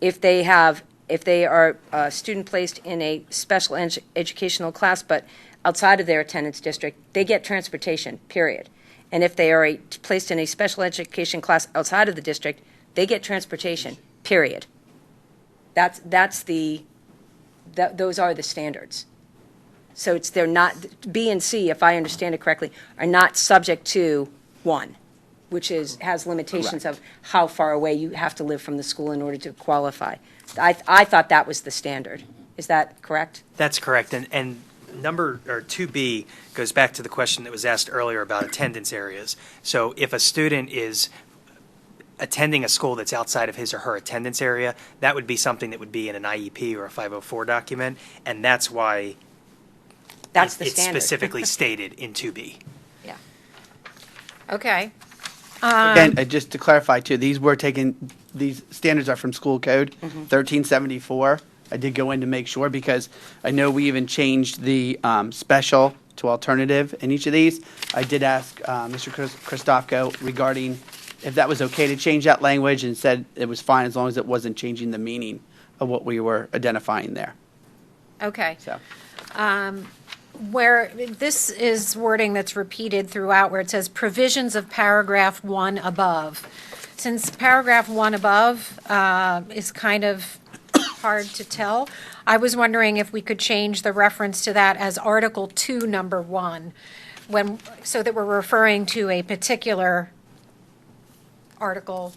If they are a student placed in a special educational class but outside of their attendance district, they get transportation, period. And if they are placed in a special education class outside of the district, they get transportation, period. Those are the standards. So they're not, B and C, if I understand it correctly, are not subject to 1, which has limitations of how far away you have to live from the school in order to qualify. I thought that was the standard. Is that correct? That's correct. And number, or 2B, goes back to the question that was asked earlier about attendance areas. So if a student is attending a school that's outside of his or her attendance area, that would be something that would be in an IEP or a 504 document, and that's why That's the it's standard. specifically stated in 2B. Yeah. Okay. Again, just to clarify too, these standards are from school code, 1374. I did go in to make sure, because I know we even changed the special to alternative in each of these. I did ask Mr. Christofko regarding if that was okay to change that language, and said it was fine as long as it wasn't changing the meaning of what we were identifying there. Okay. So, Where this is wording that's repeated throughout, where it says provisions of paragraph 1 above. Since paragraph 1 above is kind of hard to tell, I was wondering if we could change the reference to that as Article 2, number 1, so that we're referring to a particular article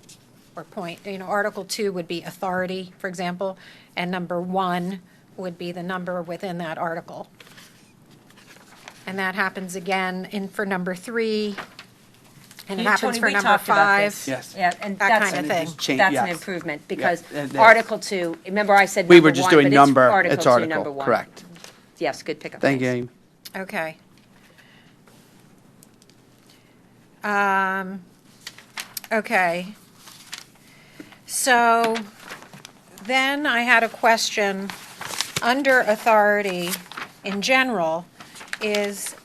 or point. Article 2 would be authority, for example, and number 1 would be the number within that article. And that happens again for number 3, and it happens Tony, for we number talked about 5. this. Yes. Yeah, and That that's kind of And it thing. just changed- That's an yes. improvement, because Yeah, and Article 2, remember I said we number were just 1, doing but number, it's it's 2, number article, 1. correct. Yes, good pickup. Thank you, Thanks. Amy. Okay. Okay. So then I had a question under authority in general is,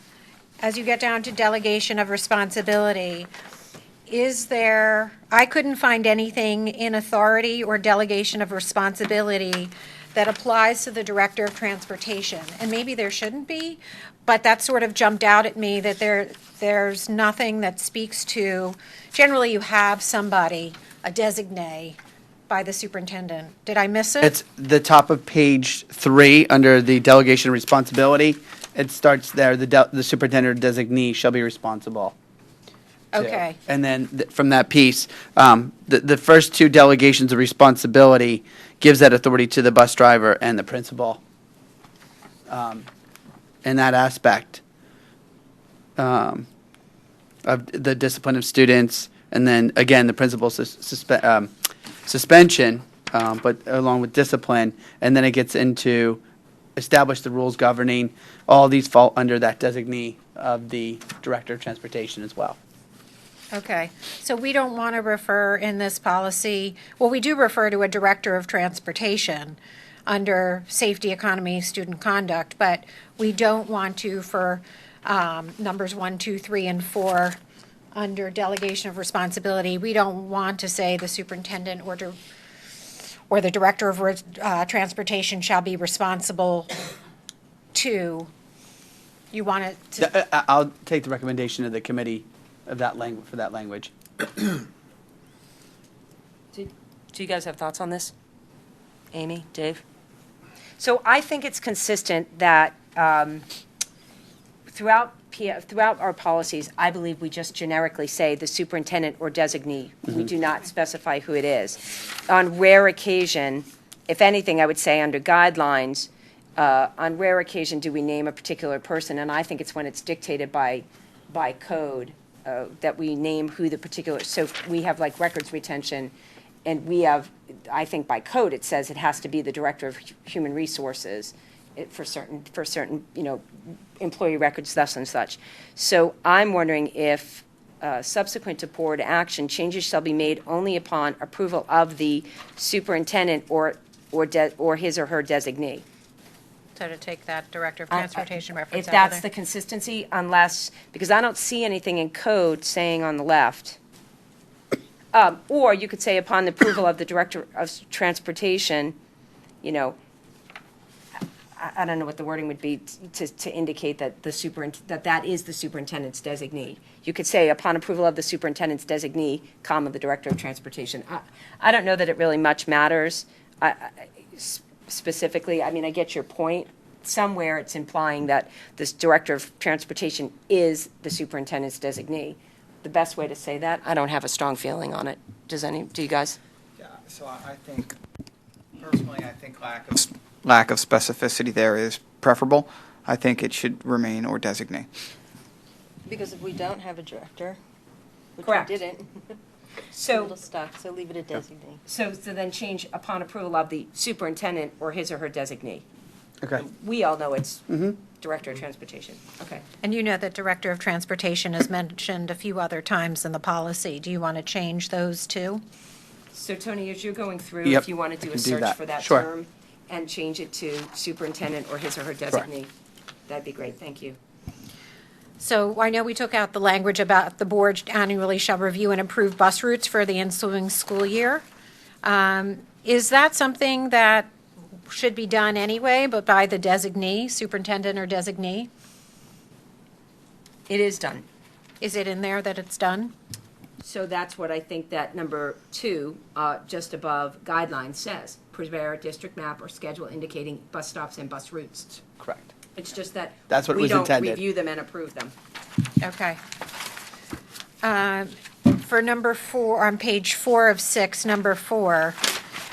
as you get down to delegation of responsibility, I couldn't find anything in authority or delegation of responsibility that applies to the Director of Transportation. And maybe there shouldn't be, but that sort of jumped out at me that there's nothing that speaks to, generally you have somebody, a designee by the superintendent. Did I miss it? It's the top of page 3 under the delegation of responsibility. It starts there, the superintendent or designee shall be responsible. too. Okay. And then from that piece, the first two delegations of responsibility gives that authority to the bus driver and the principal. In that aspect of the discipline of students, and then again the principal's suspension, but along with discipline, and then it gets into establish the rules governing. All these fall under that designee of the director of transportation as well. Okay, so we don't want to refer in this policy, well, we do refer to a director of transportation under safety, economy, student conduct, but we don't want to for numbers 1, 2, 3, and 4 under delegation of responsibility. We don't want to say the superintendent or the director of transportation shall be responsible to. You want it to, I'll take the recommendation of the committee of that language for that language. Do you guys have thoughts on this? Amy, Dave? So I think it's consistent that throughout our policies, I believe we just generically say the superintendent or designee. We do not specify who it is. On rare occasion, if anything, I would say under guidelines, on rare occasion do we name a particular person, and I think it's when it's dictated by code that we name who the particular, so we have like records retention, and we have, I think by code it says it has to be the director of human resources for certain, employee records, thus and such. So I'm wondering if subsequent to board action, changes shall be made only upon approval of the superintendent or his or her designee. so to take that director of transportation reference If out of that's there. the consistency, unless, because I don't see anything in code saying on the left. Or you could say upon the approval of the director of transportation, I don't know what the wording would be to indicate that that is the superintendent's designee. You could say upon approval of the superintendent's designee, comma, the director of transportation. I don't know that it really much matters. Specifically, I mean, I get your point. Somewhere it's implying that this director of transportation is the superintendent's designee. The best way to say that, I don't have a strong feeling on it. Do you guys? Yeah, so I think, personally, lack of specificity there is preferable. I think it should remain or designate. Because if we don't have a director, which Correct. we didn't, it's a So, little stuck, so leave it at designate. so then change upon approval of the superintendent or his or her designee. Okay. We all know it's director of transportation. Okay. And you know that director of transportation is mentioned a few other times in the policy. Do you want to change those too? So Tony, as you're going through, Yep, if you want to do I a can do search that. for that Sure. term and change it to superintendent or his or her designee, that'd be great. Thank you. So I know we took out the language about the board annually shall review and approve bus routes for the ensuing school year. Is that something that should be done anyway, but by the designee, superintendent or designee? It is done. Is it in there that it's done? So that's what I think that number 2, just above guidelines says. Prepare a district map or schedule indicating bus stops and bus routes. Correct. It's just that That's what we was don't intended. review them and approve them. Okay. For number 4, on page 4 of 6, number 4,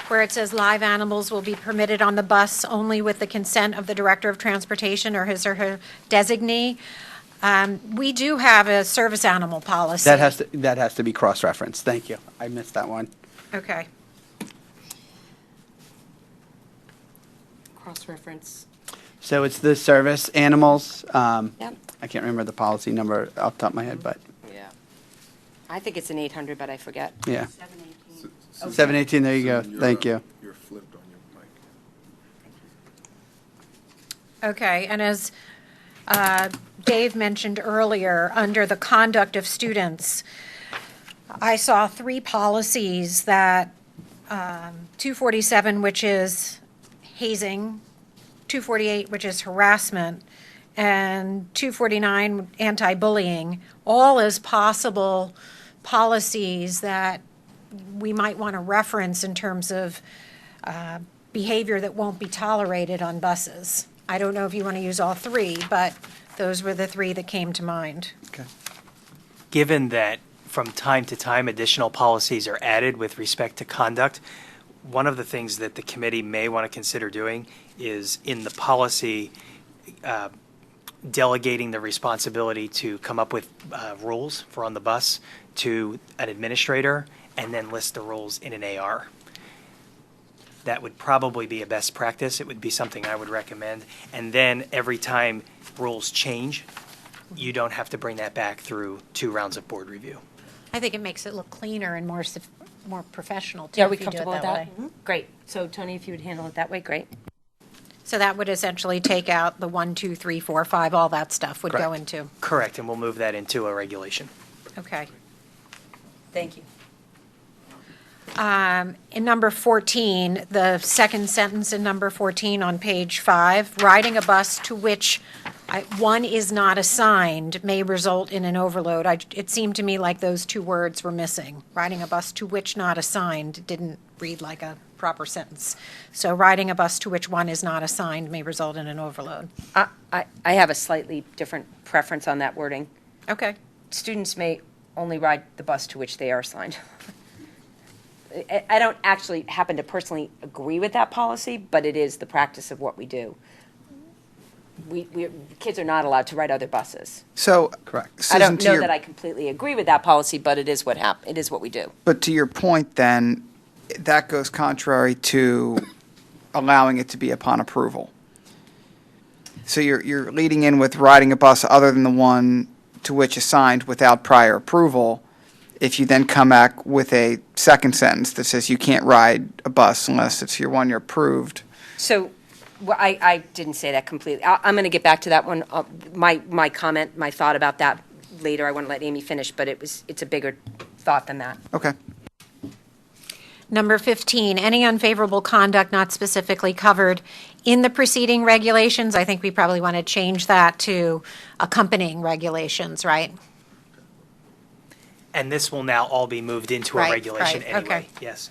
where it says live animals will be permitted on the bus only with the consent of the director of transportation or his or her designee. We do have a service animal policy. That has to be cross-referenced. Thank you. I missed that one. Okay. Cross-reference. So it's the service animals. Yep. I can't remember the policy number off the top of my head, but Yeah. I think it's an 800, but I forget. yeah. 718. 718, there you go. So Thank you. You're flipped on your mic. Okay, and as Dave mentioned earlier, under the conduct of students, I saw 3 policies that, 247, which is hazing, 248, which is harassment, and 249, anti-bullying, all as possible policies that we might want to reference in terms of behavior that won't be tolerated on buses. I don't know if you want to use all 3, but those were the 3 that came to mind. Okay. Given that from time to time, additional policies are added with respect to conduct. One of the things that the committee may want to consider doing is in the policy, delegating the responsibility to come up with rules for on the bus to an administrator and then list the rules in an AR. That would probably be a best practice. It would be something I would recommend. And then every time rules change, you don't have to bring that back through 2 rounds of board review. I think it makes it look cleaner and more professional, too, Yeah, are we if you do it comfortable with that that? way. Mhm. Great. So Tony, if you would handle it that way, great. So that would essentially take out the 1, 2, 3, 4, 5, all that stuff would go Correct. into. Correct, and we'll move that into a regulation. Okay. Thank you. In number 14, the second sentence in number 14 on page 5, riding a bus to which one is not assigned may result in an overload. It seemed to me like those 2 words were missing. Riding a bus to which not assigned didn't read like a proper sentence. So riding a bus to which one is not assigned may result in an overload. I have a slightly different preference on that wording. Okay. Students may only ride the bus to which they are assigned. I don't actually happen to personally agree with that policy, but it is the practice of what we do. Kids are not allowed to ride other buses. So, Correct. I Susan, don't to know your- that I completely agree with that policy, but it is it is what we do. But to your point, then, that goes contrary to allowing it to be upon approval. So you're leading in with riding a bus other than the one to which assigned without prior approval. If you then come back with a second sentence that says you can't ride a bus unless it's your one you're approved. So, well, I didn't say that completely. I'm going to get back to that one. My comment, my thought about that later. I want to let Amy finish, but it's a bigger thought than that. Okay. Number 15, any unfavorable conduct not specifically covered in the preceding regulations. I think we probably want to change that to accompanying regulations, right? And this will now all be moved into a Right, regulation right, anyway. okay. Yes.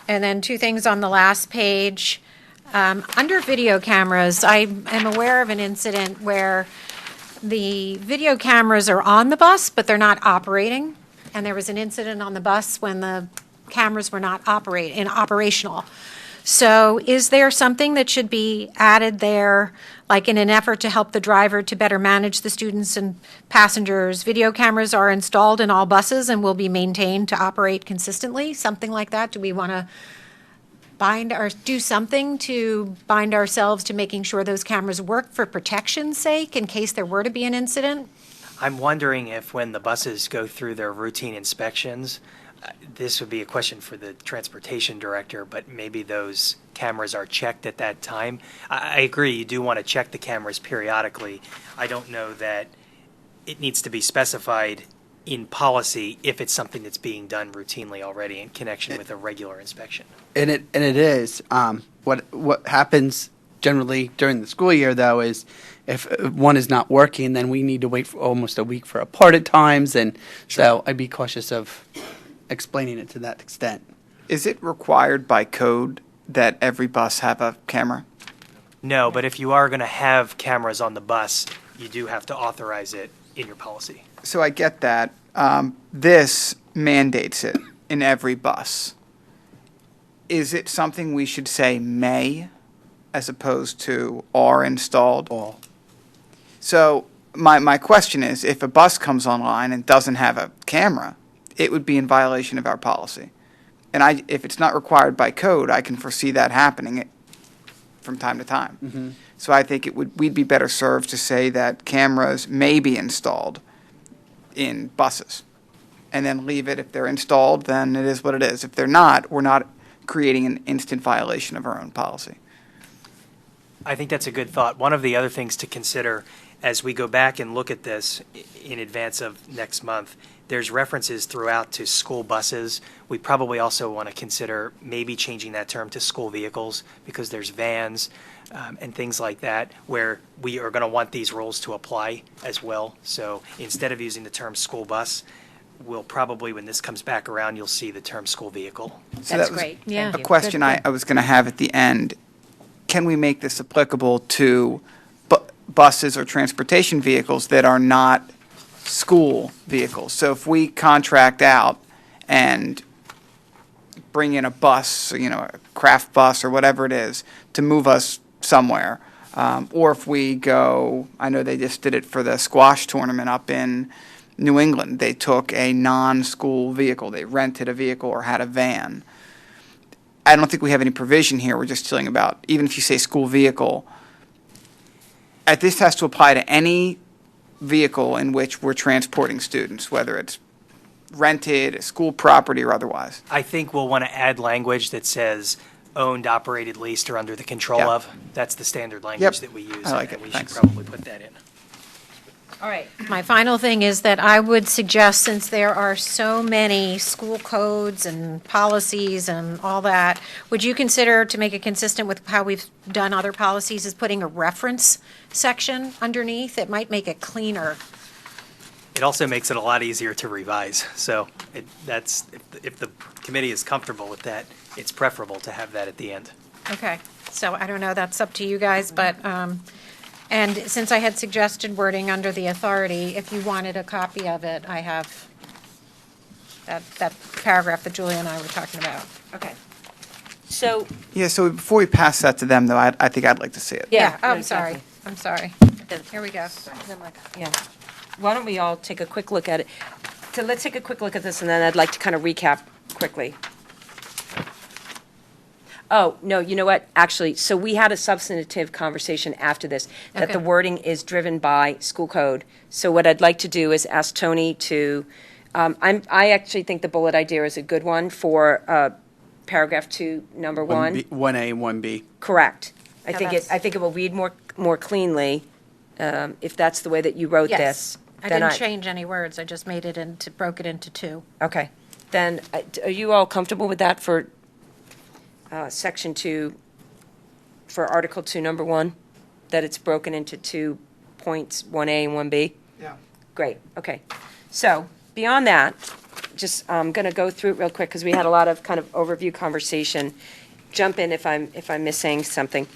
And then 2 things on the last page. Under video cameras, I am aware of an incident where the video cameras are on the bus, but they're not operating. And there was an incident on the bus when the cameras were not operational. So is there something that should be added there, like in an effort to help the driver to better manage the students and passengers? Video cameras are installed in all buses and will be maintained to operate consistently, something like that? Do we want to do something to bind ourselves to making sure those cameras work for protection's sake in case there were to be an incident? I'm wondering if when the buses go through their routine inspections, this would be a question for the transportation director, but maybe those cameras are checked at that time. I agree, you do want to check the cameras periodically. I don't know that it needs to be specified in policy if it's something that's being done routinely already in connection with a regular inspection. And it is. What happens generally during the school year, though, is if one is not working, then we need to wait for almost a week for a part at times, and so I'd be cautious of explaining it to that extent. Is it required by code that every bus have a camera? No, but if you are going to have cameras on the bus, you do have to authorize it in your policy. So I get that. This mandates it in every bus. Is it something we should say may as opposed to are installed? All. So my question is, if a bus comes online and doesn't have a camera, it would be in violation of our policy. And if it's not required by code, I can foresee that happening from time to time. Mm-hmm. So I think we'd be better served to say that cameras may be installed in buses, and then leave it. If they're installed, then it is what it is. If they're not, we're not creating an instant violation of our own policy. I think that's a good thought. One of the other things to consider as we go back and look at this in advance of next month, there's references throughout to school buses. We probably also want to consider maybe changing that term to school vehicles because there's vans and things like that where we are going to want these rules to apply as well. So instead of using the term school bus, we'll probably, when this comes back around, you'll see the term school vehicle. So That's that was great. Yeah. Thank a you. question I was going to have at the end. Can we make this applicable to buses or transportation vehicles that are not school vehicles. So if we contract out and bring in a bus, a craft bus or whatever it is, to move us somewhere, or if we go, I know they just did it for the squash tournament up in New England. They took a non-school vehicle. They rented a vehicle or had a van. I don't think we have any provision here. We're just dealing about, even if you say school vehicle, this has to apply to any vehicle in which we're transporting students, whether it's rented, school property, or otherwise. I think we'll want to add language that says owned, operated, leased, or under the control Yeah. of. That's the standard language Yep. that we use. I like and it. we Thanks. should probably put that in. All right. My final thing is that I would suggest, since there are so many school codes and policies and all that, would you consider, to make it consistent with how we've done other policies, is putting a reference section underneath? It might make it cleaner. It also makes it a lot easier to revise. So if the committee is comfortable with that, it's preferable to have that at the end. Okay, so I don't know, that's up to you guys, but, and since I had suggested wording under the authority, if you wanted a copy of it, I have that paragraph that Julia and I were talking about. Okay. So, Yeah, so before we pass that to them, though, I think I'd like to see it. yeah. I'm exactly. sorry. Here we go. Yeah. Why don't we all take a quick look at it? So let's take a quick look at this, and then I'd like to kind of recap quickly. Oh, no, you know what? Actually, so we had a substantive conversation after this, that the Okay. wording is driven by school code. So what I'd like to do is ask Tony to, I actually think the bullet idea is a good one for paragraph 2, number 1. 1A, 1B. Correct. I Yeah, think that's- I think it will read more cleanly if that's the way that you wrote Yes. this. I then didn't change any words, I just made it broke it into 2. Okay. Then, are you all comfortable with that for section 2, for Article 2, number 1? That it's broken into 2 points, 1A and 1B? Yeah. Great, okay. So, beyond that, just, I'm going to go through it real quick, because we had a lot of kind of overview conversation. Jump in if I'm missing something.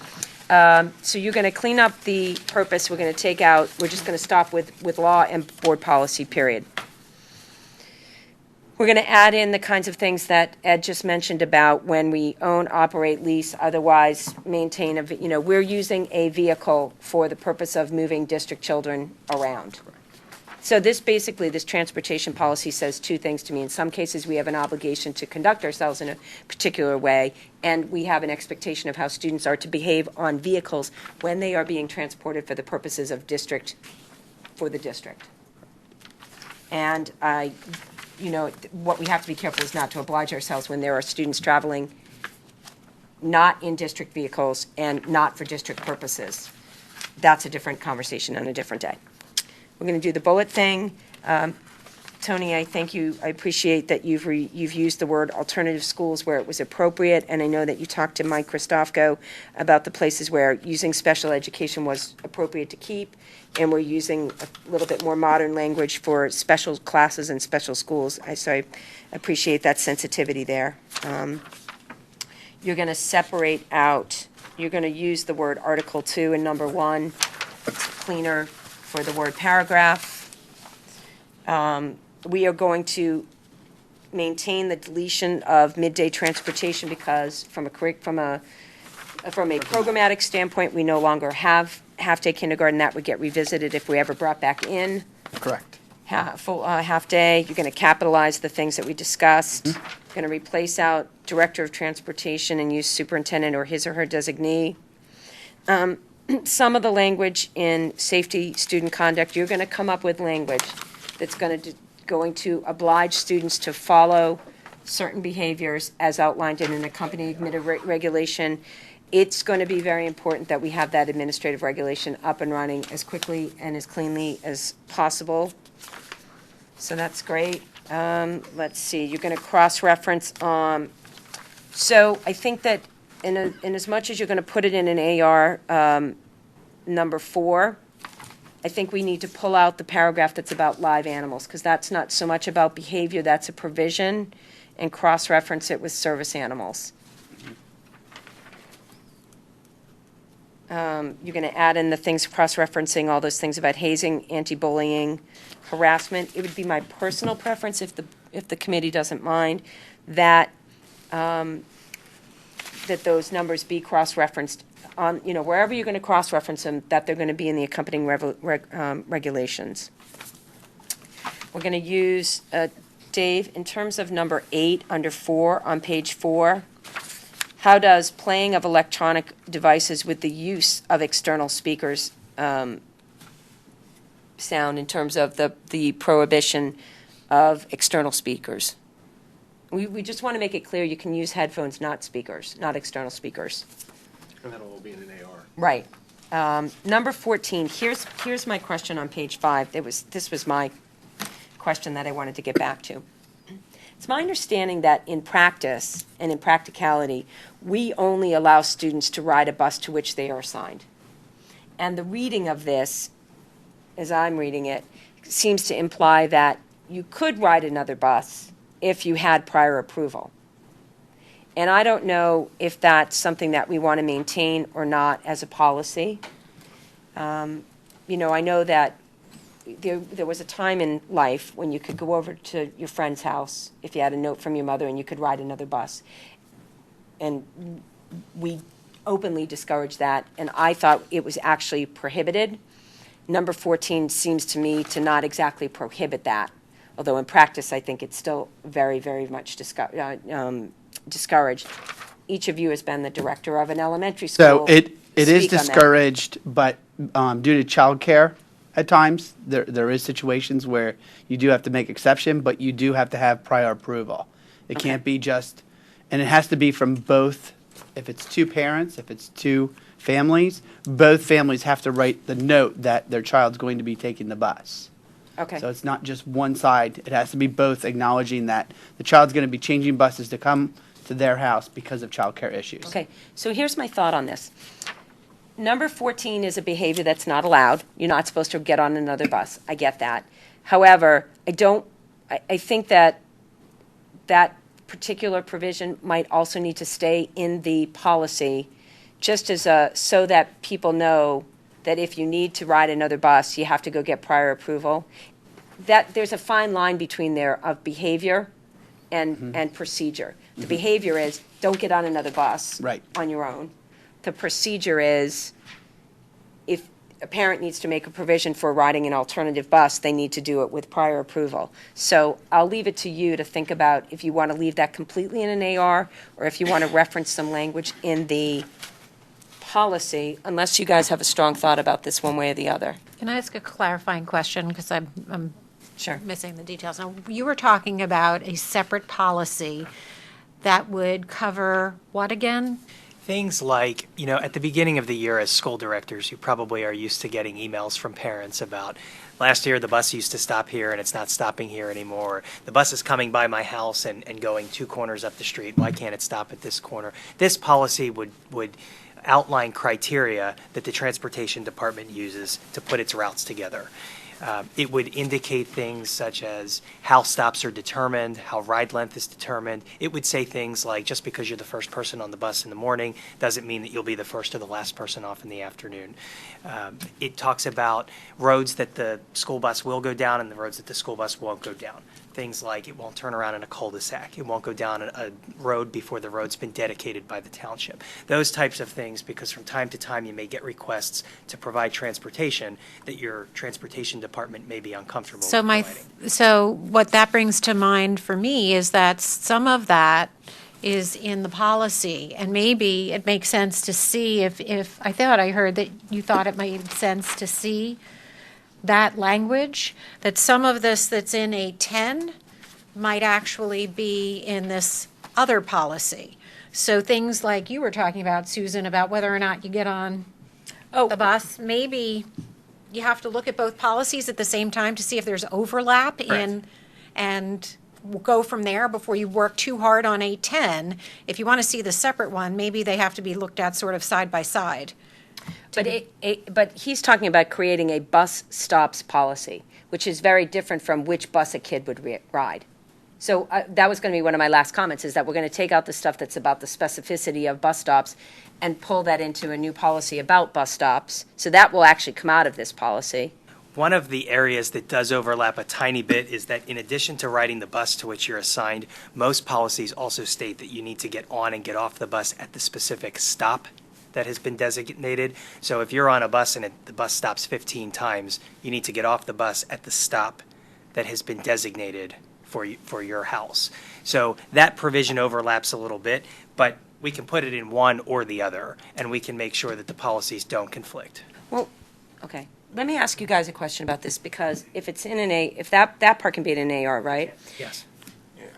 So you're going to clean up the purpose, we're going to take out, we're just going to stop with law and board policy, period. We're going to add in the kinds of things that Ed just mentioned about when we own, operate, lease, otherwise maintain, we're using a vehicle for the purpose of moving district children around. So this transportation policy says 2 things to me. In some cases, we have an obligation to conduct ourselves in a particular way, and we have an expectation of how students are to behave on vehicles when they are being transported for the purposes of for the district. And what we have to be careful is not to oblige ourselves when there are students traveling not in district vehicles and not for district purposes. That's a different conversation on a different day. We're going to do the bullet thing. Tony, I thank you. I appreciate that you've used the word alternative schools where it was appropriate, and I know that you talked to Mike Christofko about the places where using special education was appropriate to keep, and we're using a little bit more modern language for special classes and special schools. So I appreciate that sensitivity there. You're going to separate out, you're going to use the word Article 2 in number 1. It's cleaner for the word paragraph. We are going to maintain the deletion of midday transportation because from a programmatic standpoint, we no longer have half-day kindergarten. That would get revisited if we ever brought back in Correct. full half-day. You're going to capitalize the things that we discussed. You're going to replace out director of transportation and use superintendent or his or her designee. Some of the language in safety, student conduct, you're going to come up with language that's going to oblige students to follow certain behaviors as outlined in an accompanying regulation. It's going to be very important that we have that administrative regulation up and running as quickly and as cleanly as possible. So that's great. Let's see, you're going to cross-reference. So I think that in as much as you're going to put it in an AR number 4, I think we need to pull out the paragraph that's about live animals, because that's not so much about behavior, that's a provision, and cross-reference it with service animals. you're going to add in the things cross-referencing, all those things about hazing, anti-bullying, harassment. It would be my personal preference, if the committee doesn't mind, that that those numbers be cross-referenced on, wherever you're going to cross-reference them, that they're going to be in the accompanying regulations. We're going to use, Dave, in terms of number 8, under 4, on page 4, how does playing of electronic devices with the use of external speakers sound in terms of the prohibition of external speakers? We just want to make it clear you can use headphones, not speakers, not external speakers. And that'll all be in an AR. Right. Number 14, here's my question on page 5. This was my question that I wanted to get back to. It's my understanding that in practice and in practicality, we only allow students to ride a bus to which they are assigned. And the reading of this, as I'm reading it, seems to imply that you could ride another bus if you had prior approval. And I don't know if that's something that we want to maintain or not as a policy. I know that there was a time in life when you could go over to your friend's house if you had a note from your mother and you could ride another bus. And we openly discouraged that, and I thought it was actually prohibited. Number 14 seems to me to not exactly prohibit that, although in practice I think it's still very, very much discouraged. Each of you has been the director of an elementary school. So it is Speak on that. discouraged, but due to childcare, at times there is situations where you do have to make exception, but you do have to have prior approval. It Okay. can't be just, and it has to be from both. If it's two parents, if it's two families, both families have to write the note that their child's going to be taking the bus. Okay. So it's not just one side. It has to be both acknowledging that the child's going to be changing buses to come to their house because of childcare issues. Okay, so here's my thought on this. Number 14 is a behavior that's not allowed. You're not supposed to get on another bus. I get that. However, I think that that particular provision might also need to stay in the policy, just as so that people know that if you need to ride another bus, you have to go get prior approval. That there's a fine line between there of behavior and procedure. The behavior is don't get on another bus Right. on your own. The procedure is if a parent needs to make a provision for riding an alternative bus, they need to do it with prior approval. So I'll leave it to you to think about if you want to leave that completely in an AR or if you want to reference some language in the policy, unless you guys have a strong thought about this one way or the other. Can I ask a clarifying question, because I'm Sure. missing the details. Now, you were talking about a separate policy that would cover what again? Things like, at the beginning of the year as school directors, you probably are used to getting emails from parents about, last year the bus used to stop here and it's not stopping here anymore. The bus is coming by my house and going 2 corners up the street. Why can't it stop at this corner? This policy would outline criteria that the transportation department uses to put its routes together. It would indicate things such as how stops are determined, how ride length is determined. It would say things like just because you're the first person on the bus in the morning doesn't mean that you'll be the first or the last person off in the afternoon. It talks about roads that the school bus will go down and the roads that the school bus won't go down. Things like it won't turn around in a cul-de-sac. It won't go down a road before the road's been dedicated by the township. Those types of things, because from time to time you may get requests to provide transportation that your transportation department may be uncomfortable with providing. So what that brings to mind for me is that some of that is in the policy, and maybe it makes sense to see if I thought I heard that you thought it made sense to see that language, that some of this that's in A10 might actually be in this other policy. So things like you were talking about, Susan, about whether or not you get on the bus, maybe you have to look at both policies at the same time to see if there's overlap and we'll go from there before you work too hard on A10. If you want to see the separate one, maybe they have to be looked at sort of side by side. But he's talking about creating a bus stops policy, which is very different from which bus a kid would ride. So that was going to be one of my last comments, is that we're going to take out the stuff that's about the specificity of bus stops and pull that into a new policy about bus stops. So that will actually come out of this policy. One of the areas that does overlap a tiny bit is that in addition to riding the bus to which you're assigned, most policies also state that you need to get on and get off the bus at the specific stop that has been designated. So if you're on a bus and the bus stops 15 times, you need to get off the bus at the stop that has been designated for your house. So that provision overlaps a little bit, but we can put it in one or the other, and we can make sure that the policies don't conflict. Well, okay. Let me ask you guys a question about this, because if it's in if that part can be in an AR, right? Yes.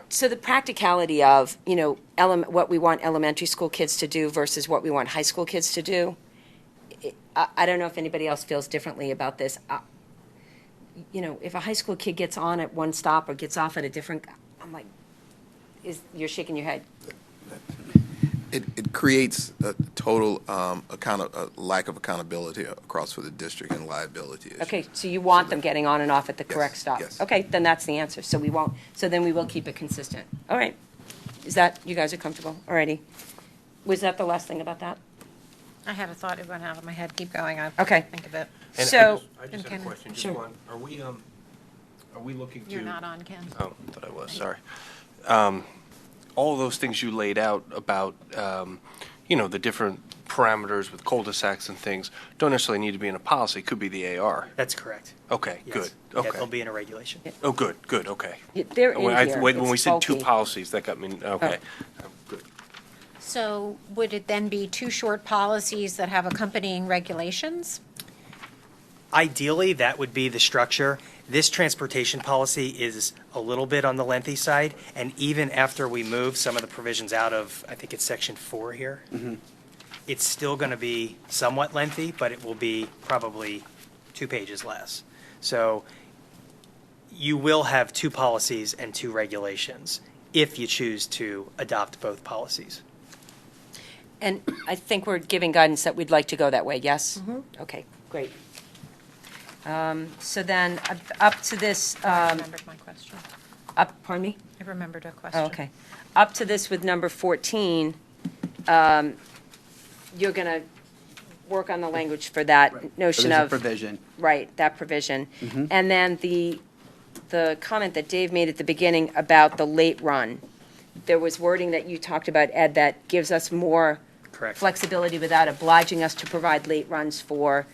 So the practicality of, what we want elementary school kids to do versus what we want high school kids to do, I don't know if anybody else feels differently about this. If a high school kid gets on at one stop or gets off at a different, I'm like, you're shaking your head. It creates a total lack of accountability across for the district and liability issue. Okay, so you want them getting on and off at the Yes, correct stop? yes. Okay, then that's the answer. So then we will keep it consistent. All right. You guys are comfortable? All righty. Was that the last thing about that? I had a thought, it went out of my head, keep going, I'll Okay. think of it. And So- I just have Ken. a question, just Sure. one. Are we looking to? You're not on, Ken. Oh, thought I was, sorry. All of those things you laid out about, the different parameters with cul-de-sacs and things don't necessarily need to be in a policy, could be the AR. That's correct. Okay, Yes. good, Yeah, okay. they'll be in a regulation. Oh, good, okay. Yeah, they're in here. When we It's said two bulky. policies, that got me, okay. Good. So would it then be two short policies that have accompanying regulations? Ideally, that would be the structure. This transportation policy is a little bit on the lengthy side, and even after we move some of the provisions out of, I think it's section 4 here, it's still going to be somewhat lengthy, but it will be probably 2 pages less. So you will have 2 policies and 2 regulations if you choose to adopt both policies. And I think we're giving guidance that we'd like to go that way, yes? Okay, great. So then, up to this, I remembered my question. pardon me? I remembered a question. Oh, okay. Up to this with number 14, you're going to work on the language for that notion There's a of. provision. Right, that provision. And then the comment that Dave made at the beginning about the late run, there was wording that you talked about, Ed, that gives us more Correct. flexibility without obliging us to provide late runs for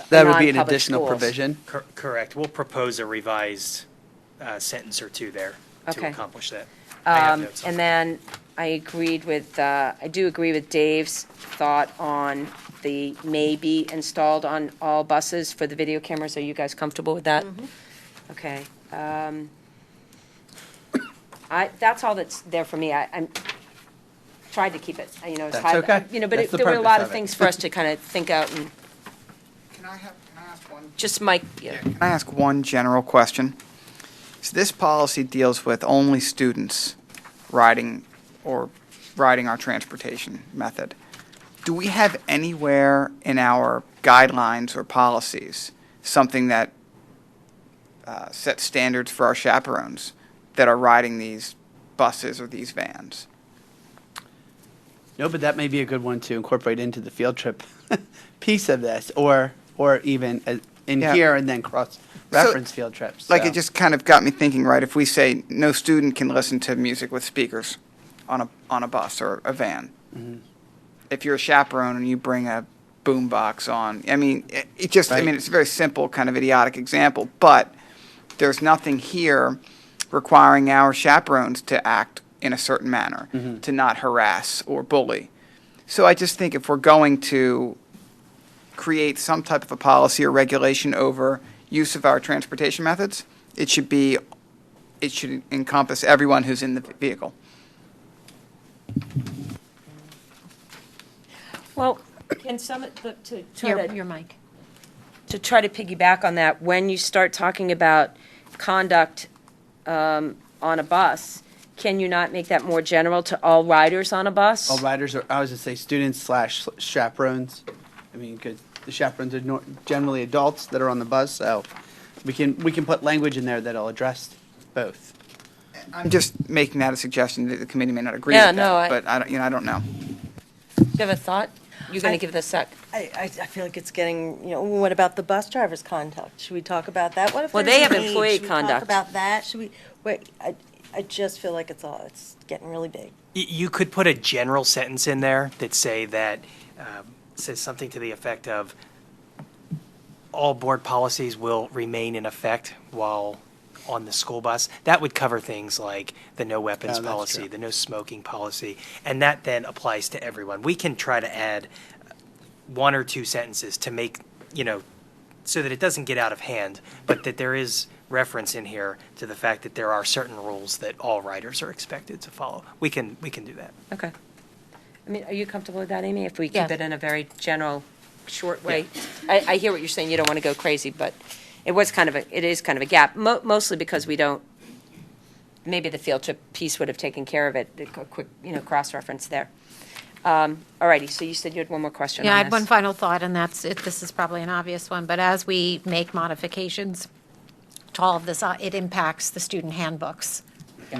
That would be an non-public additional schools. provision. Correct. We'll propose a revised sentence or two there to Okay. accomplish that. I have notes on And that. then I do agree with Dave's thought on the may be installed on all buses for the video cameras. Are you guys comfortable with that? Okay. That's all that's there for me. I'm tried to keep it, as That's high. okay. But That's the there were a purpose lot of of it. things for us to kind of think out and Can I ask one? just Mike, yeah. Can I ask one general question? So this policy deals with only students riding our transportation method. Do we have anywhere in our guidelines or policies something that sets standards for our chaperones that are riding these buses or these vans? No, but that may be a good one to incorporate into the field trip piece of this, or even in Yeah. here and then cross-reference field trips. Like so. it just kind of got me thinking, right? If we say no student can listen to music with speakers on a bus or a van, if you're a chaperone and you bring a boombox on, I mean, it just, I Right. mean, it's a very simple kind of idiotic example, but there's nothing here requiring our chaperones to act in a certain manner, to not harass or bully. So I just think if we're going to create some type of a policy or regulation over use of our transportation methods, it should encompass everyone who's in the vehicle. Well, can Your mic. to try to piggyback on that, when you start talking about conduct on a bus, can you not make that more general to all riders on a bus? All riders are, I was going to say students/chaperones. I mean, because the chaperones are generally adults that are on the bus, so we can put language in there that'll address both. I'm just making that a suggestion that the committee may not agree Yeah, with no, that, but I don't know. Do you have a thought? You're going to give this a sec. I feel like it's getting, what about the bus driver's conduct? Should we talk about that? What if Well, there's they an have age? employee Should we conduct. talk about that? Should we, wait, I just feel like it's getting really big. You could put a general sentence in there that says something to the effect of, all board policies will remain in effect while on the school bus. That would cover things like the no weapons that's policy, true. the no smoking policy, and that then applies to everyone. We can try to add one or two sentences to make, so that it doesn't get out of hand, but that there is reference in here to the fact that there are certain rules that all riders are expected to follow. We can do that. Okay. I mean, are you comfortable with that, Amy, if we keep Yes. it in a very general, short way? I hear what you're saying, you don't want to go crazy, but it is kind of a gap, mostly because we don't, maybe the field trip piece would have taken care of it, a quick, cross-reference there. All righty, so you said you had one more question on Yeah, I this. had one final thought, and that's, this is probably an obvious one, but as we make modifications to all of this, it impacts the student handbooks.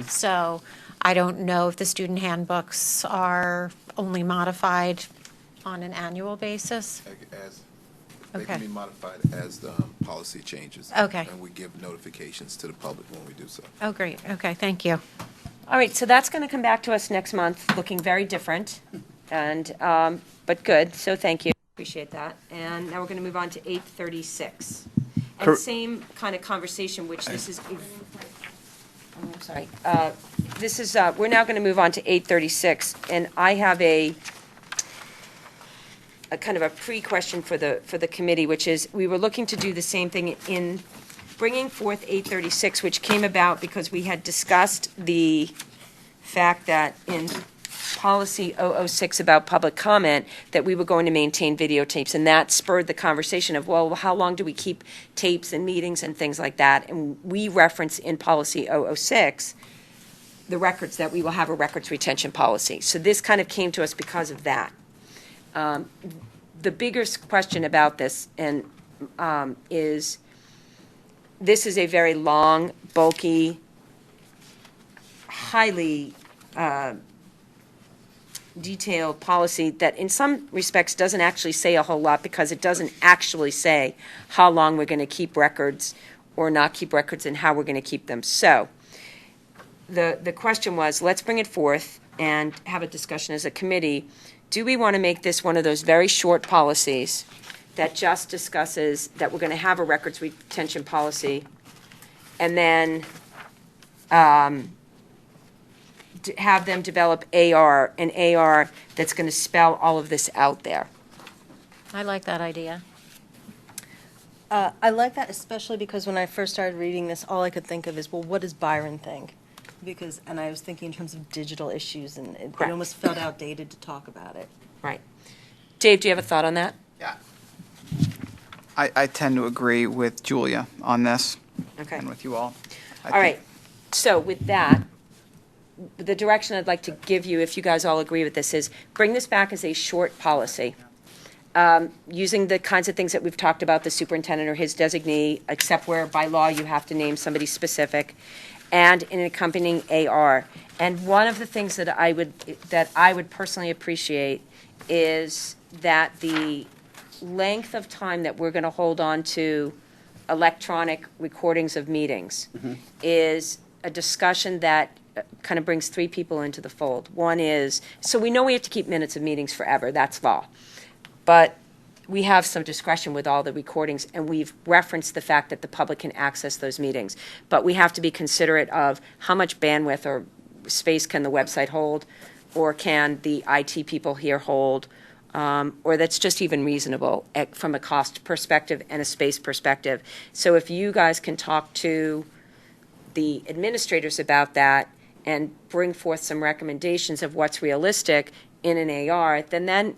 So I don't know if the student handbooks are only modified on an annual basis. They can Okay. be modified as the policy changes. Okay. And we give notifications to the public when we do so. Oh, great, okay, thank you. All right, so that's going to come back to us next month, looking very different, and, but good, so thank you, appreciate that. And now we're going to move on to 8:36. And Cor- same kind of conversation, which this is, oh, I'm sorry, this is, we're now going to move on to 8:36, and I have a kind of a pre-question for the committee, which is, we were looking to do the same thing in bringing forth 836, which came about because we had discussed the fact that in policy 006 about public comment, that we were going to maintain videotapes, and that spurred the conversation of, well, how long do we keep tapes and meetings and things like that? And we reference in policy 006 the records, that we will have a records retention policy. So this kind of came to us because of that. The bigger question about this is, this is a very long, bulky, highly detailed policy that in some respects doesn't actually say a whole lot, because it doesn't actually say how long we're going to keep records or not keep records and how we're going to keep them. So the question was, let's bring it forth and have a discussion as a committee. Do we want to make this one of those very short policies that just discusses that we're going to have a records retention policy, and then have them develop an AR that's going to spell all of this out there? I like that idea. I like that, especially because when I first started reading this, all I could think of is, well, what does Byron think? And I was thinking in terms of digital issues, and it Correct. almost felt outdated to talk about it. Right. Dave, do you have a thought on that? Yeah. I tend to agree with Julia on this Okay. and with you all. All right. So with that, the direction I'd like to give you, if you guys all agree with this, is bring this back as a short policy, using the kinds of things that we've talked about, the superintendent or his designee, except where by law you have to name somebody specific, and an accompanying AR. And one of the things that I would personally appreciate is that the length of time that we're going to hold on to electronic recordings of meetings is a discussion that kind of brings three people into the fold. One is, so we know we have to keep minutes of meetings forever, that's law. But we have some discretion with all the recordings, and we've referenced the fact that the public can access those meetings. But we have to be considerate of how much bandwidth or space can the website hold, or can the IT people here hold, or that's just even reasonable from a cost perspective and a space perspective. So if you guys can talk to the administrators about that and bring forth some recommendations of what's realistic in an AR, then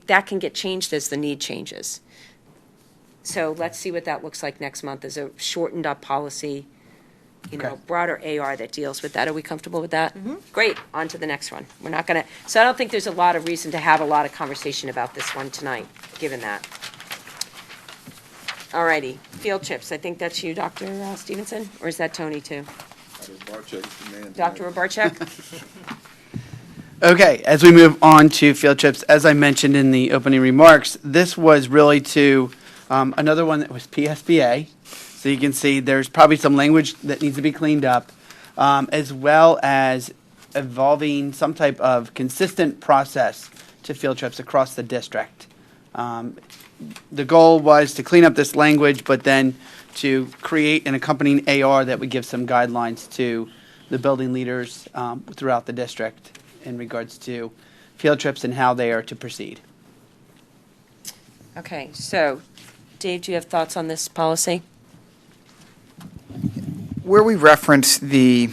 that can get changed as the need changes. So let's see what that looks like next month as a shortened up policy, broader AR that deals with that. Are we comfortable with that? Mm-hmm. Great, on to the next one. We're not going to, so I don't think there's a lot of reason to have a lot of conversation about this one tonight, given that. All righty, field trips. I think that's you, Dr. Stevenson, or is that Tony too? Dr. Robarczyk? Okay, as we move on to field trips, as I mentioned in the opening remarks, this was really to another one that was PSBA. So you can see there's probably some language that needs to be cleaned up, as well as evolving some type of consistent process to field trips across the district. The goal was to clean up this language, but then to create an accompanying AR that would give some guidelines to the building leaders throughout the district in regards to field trips and how they are to proceed. Okay, so, Dave, do you have thoughts on this policy? Where we reference the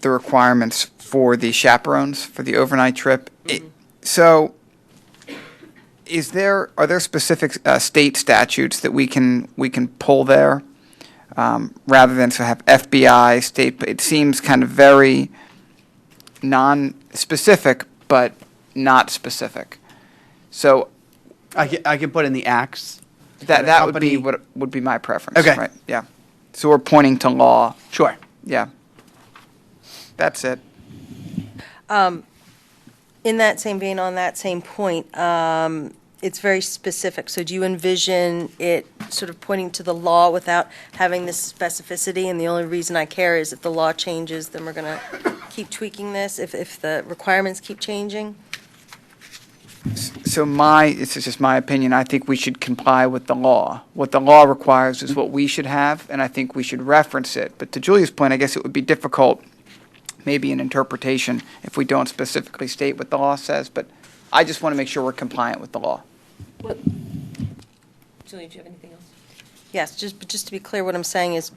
requirements for the chaperones for the overnight trip, so are there specific state statutes that we can pull there rather than to have FBI state? It seems kind of very non-specific, but not specific. So I can put in the acts. that would be what would be my preference. Okay. Right. Yeah. So we're pointing to law. Sure. Yeah. That's it. In that same vein, on that same point, it's very specific. So do you envision it sort of pointing to the law without having this specificity? And the only reason I care is if the law changes, then we're going to keep tweaking this, if the requirements keep changing? So this is just my opinion, I think we should comply with the law. What the law requires is what we should have, and I think we should reference it. But to Julia's point, I guess it would be difficult, maybe in interpretation, if we don't specifically state what the law says. But I just want to make sure we're compliant with the law. Julie, do you have anything else? Yes, just to be clear, what I'm saying is,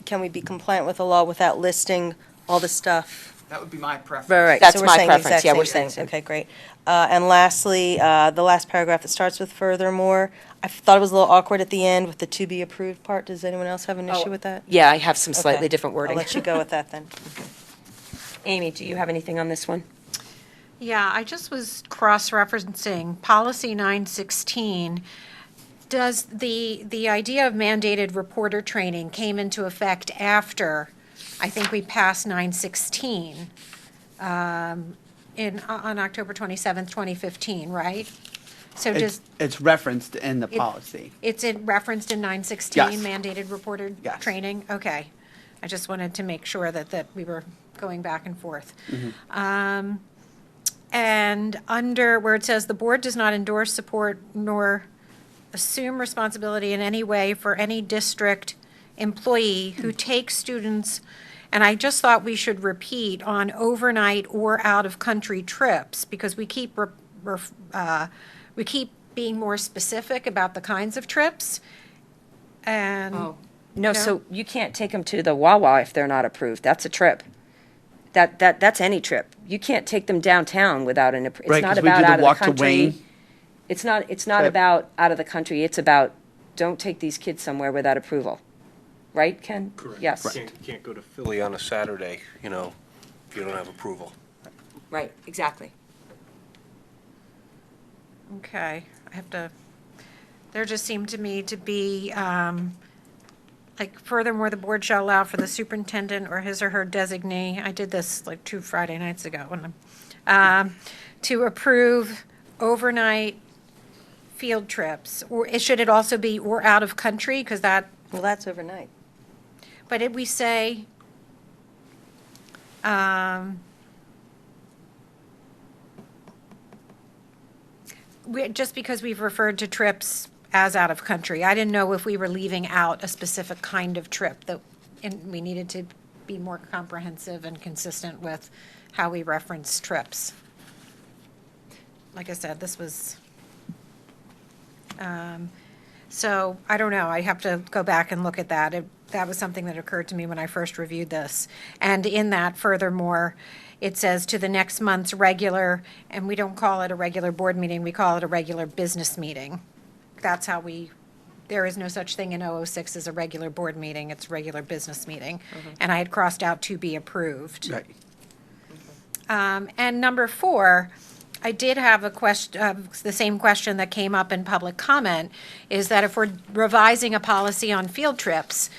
can we be compliant with the law without listing all the stuff? That would be my preference. Right. That's So we're my saying the preference. exact Yeah, same we're saying thing. so. Okay, great. And lastly, the last paragraph that starts with furthermore, I thought it was a little awkward at the end with the to be approved part. Does anyone else have an issue with that? Yeah, I have some slightly Okay. different wording. I'll let you go with that then. Amy, do you have anything on this one? Yeah, I just was cross-referencing policy 916. Does the idea of mandated reporter training came into effect after, I think we passed 916 on October 27th, 2015, right? So It's referenced in the policy. It's referenced in 916, Yes. mandated reporter Yes. training? Okay. I just wanted to make sure that we were going back and forth. And under where it says, "The board does not endorse, support, nor assume responsibility in any way for any district employee who takes students," and I just thought we should repeat on overnight or out-of-country trips, because we keep being more specific about the kinds of trips. And No, No? so you can't take them to the Wawa if they're not approved. That's a trip. That's any trip. You can't take them downtown without it's Right, not 'cause we about do the out of walk the to country. Wayne. It's not Trip. about out of the country. It's about don't take these kids somewhere without approval. Right, Ken? Correct. Yes. Can't go to Philly on a Saturday, if you don't have approval. Right, exactly. Okay, there just seemed to me to be, furthermore, the board shall allow for the superintendent or his or her designee, I did this like 2 Friday nights ago, to approve overnight field trips, or should it also be or out of country, because Well, that's overnight. but did we say, just because we've referred to trips as out of country, I didn't know if we were leaving out a specific kind of trip and we needed to be more comprehensive and consistent with how we reference trips. Like I said, this was, so I don't know, I have to go back and look at that. That was something that occurred to me when I first reviewed this. And in that, furthermore, it says to the next month's regular, and we don't call it a regular board meeting, we call it a regular business meeting. That's how there is no such thing in 006 as a regular board meeting, it's regular business meeting. And I had crossed out to be approved. Right. And number 4, I did have a question, the same question that came up in public comment, is that if we're revising a policy on field trips,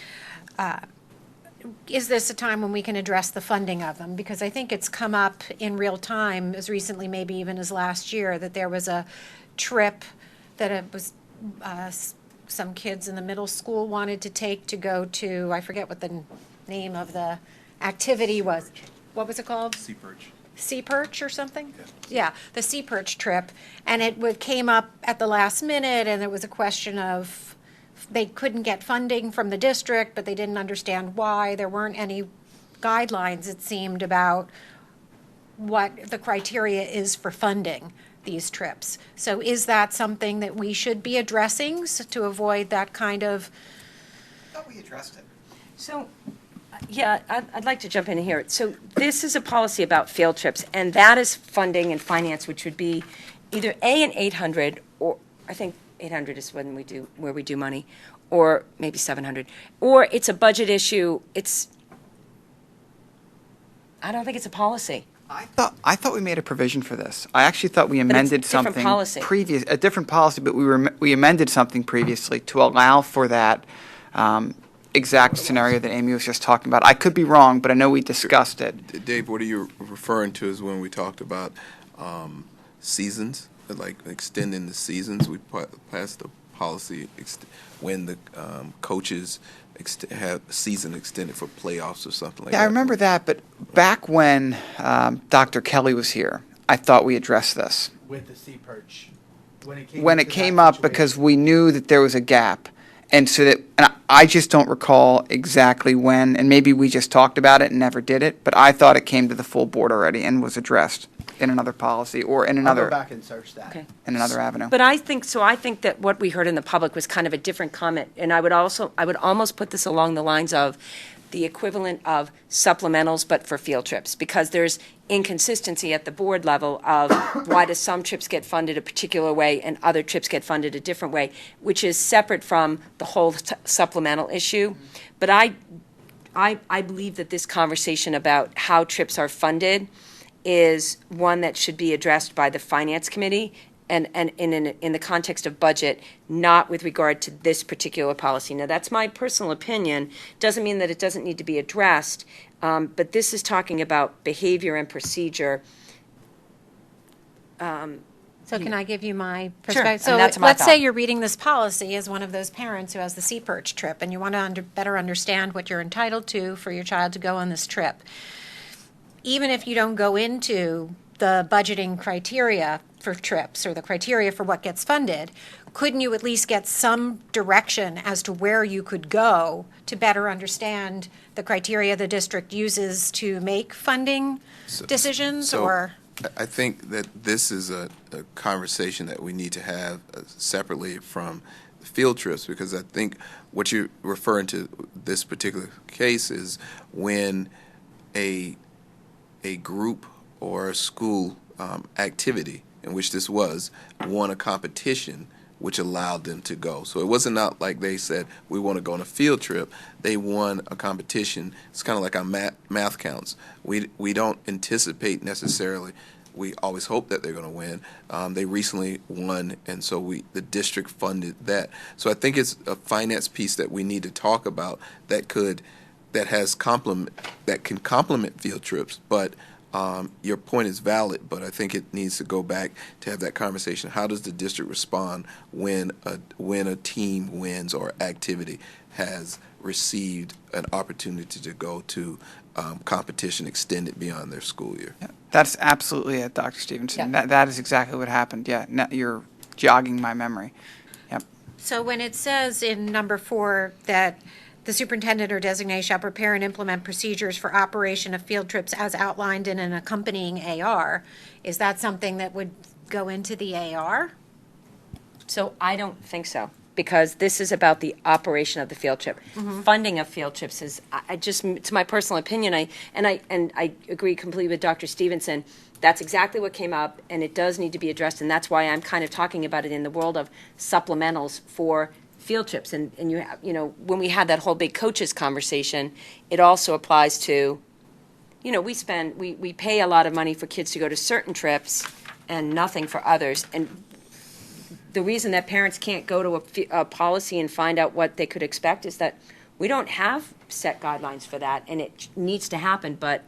is this a time when we can address the funding of them? Because I think it's come up in real time, as recently maybe even as last year, that there was a trip that it was some kids in the middle school wanted to take to go to, I forget what the name of the activity was. What was it called? Sea perch. Sea perch or something? Yeah, the sea perch trip. And it came up at the last minute, and it was a question of they couldn't get funding from the district, but they didn't understand why. There weren't any guidelines, it seemed, about what the criteria is for funding these trips. So is that something that we should be addressing to avoid that kind of? I thought we addressed it. So, yeah, I'd like to jump in here. So this is a policy about field trips, and that is funding and finance, which would be either an 800, or I think 800 is when where we do money, or maybe 700, or it's a budget issue. I don't think it's a policy. I thought we made a provision for this. I actually thought we amended a different something policy. a different policy, but we amended something previously to allow for that exact scenario that Amy was just talking about. I could be wrong, but I know we discussed it. Dave, what are you referring to is when we talked about seasons, like extending the seasons? We passed a policy when the coaches have season extended for playoffs or something like that. Yeah, I remember that, but back when Dr. Kelly was here, I thought we addressed this. With the sea perch. When it came up, because we knew that there was a gap. And so and I just don't recall exactly when, and maybe we just talked about it and never did it, but I thought it came to the full board already and was addressed in another policy or in I'll go another, back and search that. Okay. in another avenue. But I think that what we heard in the public was kind of a different comment, and I would almost put this along the lines of the equivalent of supplementals, but for field trips, because there's inconsistency at the board level of why do some trips get funded a particular way and other trips get funded a different way, which is separate from the whole supplemental issue. But I believe that this conversation about how trips are funded is one that should be addressed by the Finance Committee and in the context of budget, not with regard to this particular policy. Now, that's my personal opinion. Doesn't mean that it doesn't need to be addressed, but this is talking about behavior and procedure. So can I give you my Sure, perspective? and that's So my let's say thought. you're reading this policy as one of those parents who has the sea perch trip, and you want to better understand what you're entitled to for your child to go on this trip. Even if you don't go into the budgeting criteria for trips or the criteria for what gets funded, couldn't you at least get some direction as to where you could go to better understand the criteria the district uses to make funding decisions? So I think that this is a conversation that we need to have separately from the field trips, because I think what you're referring to this particular case is when a group or a school activity, in which this was, won a competition which allowed them to go. So it wasn't not like they said, we want to go on a field trip. They won a competition. It's kind of like our math counts. We don't anticipate necessarily. We always hope that they're going to win. They recently won, and so the district funded that. So I think it's a finance piece that we need to talk about that can complement field trips. But your point is valid, but I think it needs to go back to have that conversation. How does the district respond when a team wins or activity has received an opportunity to go to competition extended beyond their school year? Yeah, that's absolutely it, Dr. Stevenson. Yeah. That is exactly what happened. Yeah, now you're jogging my memory. Yep. So when it says in number 4 that the superintendent or designee shall prepare and implement procedures for operation of field trips as outlined in an accompanying AR, is that something that would go into the AR? So I don't think so, because this is about the operation of the field trip. Funding of field trips is, I just, it's my personal opinion, I agree completely with Dr. Stevenson. That's exactly what came up, and it does need to be addressed, and that's why I'm kind of talking about it in the world of supplementals for field trips. And when we had that whole big coaches conversation, it also applies to, we pay a lot of money for kids to go to certain trips and nothing for others. And the reason that parents can't go to a policy and find out what they could expect is that We don't have set guidelines for that, and it needs to happen, but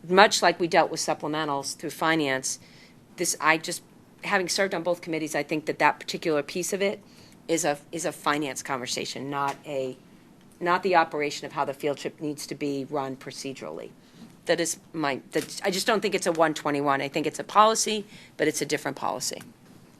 much like we dealt with supplementals through finance, having served on both committees, I think that particular piece of it is a finance conversation, not the operation of how the field trip needs to be run procedurally. I just don't think it's a 121. I think it's a policy, but it's a different policy.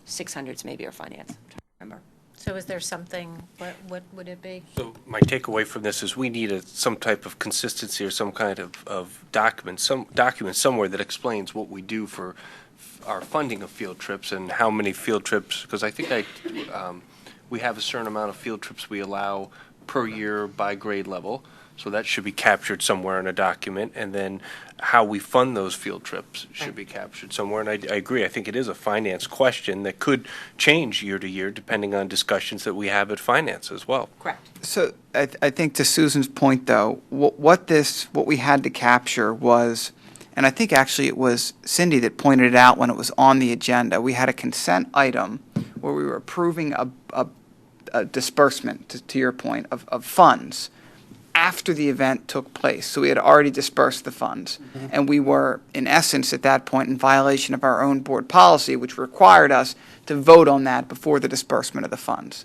600s maybe are finance. I'm trying to remember. So is there something, what would it be? So my takeaway from this is we need some type of consistency or some kind of document somewhere that explains what we do for our funding of field trips and how many field trips, because I think we have a certain amount of field trips we allow per year by grade level. So that should be captured somewhere in a document, and then how we fund those field trips should be captured somewhere. And I agree, I think it is a finance question that could change year to year depending on discussions that we have at finance as well. Correct. So I think to Susan's point, though, what we had to capture was, and I think actually it was Cindy that pointed it out when it was on the agenda, we had a consent item where we were approving a disbursement, to your point, of funds after the event took place. So we had already dispersed the funds. Mm-hmm. And we were, in essence, at that point in violation of our own board policy, which required us to vote on that before the disbursement of the funds.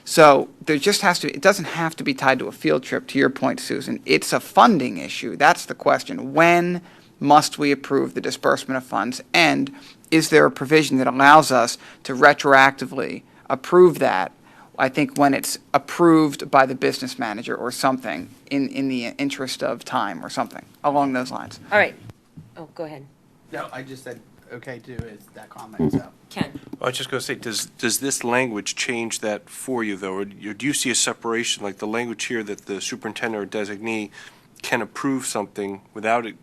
So there just it doesn't have to be tied to a field trip, to your point, Susan. It's a funding issue. That's the question. When must we approve the disbursement of funds? And is there a provision that allows us to retroactively approve that, I think, when it's approved by the business manager or something in the interest of time or something along those lines? All right. Oh, go ahead. No, I just said okay to that comment, so. Ken. I was just going to say, does this language change that for you, though? Or do you see a separation, like the language here that the superintendent or designee can approve something without it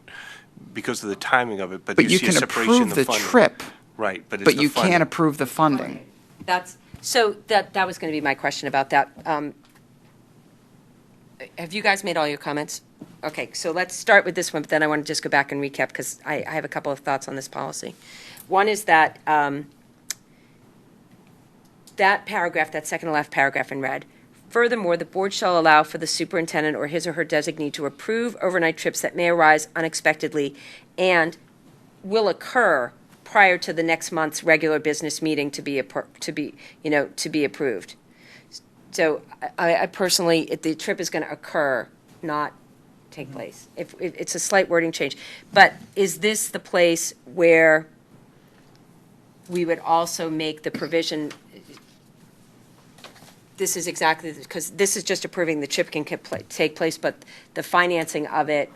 because of the timing of it, but do But you you see a can separation in approve the the funding? trip, Right, but it's but the you funding. can't approve the funding. So that was going to be my question about that. Have you guys made all your comments? Okay, so let's start with this one, but then I want to just go back and recap because I have a couple of thoughts on this policy. One is that that paragraph, that second to last paragraph in red. Furthermore, the board shall allow for the superintendent or his or her designee to approve overnight trips that may arise unexpectedly and will occur prior to the next month's regular business meeting to be approved. So I personally, the trip is going to occur, not take place. If it's a slight wording change, but is this the place where we would also make the provision? This is exactly because this is just approving the trip can take place, but the financing of it,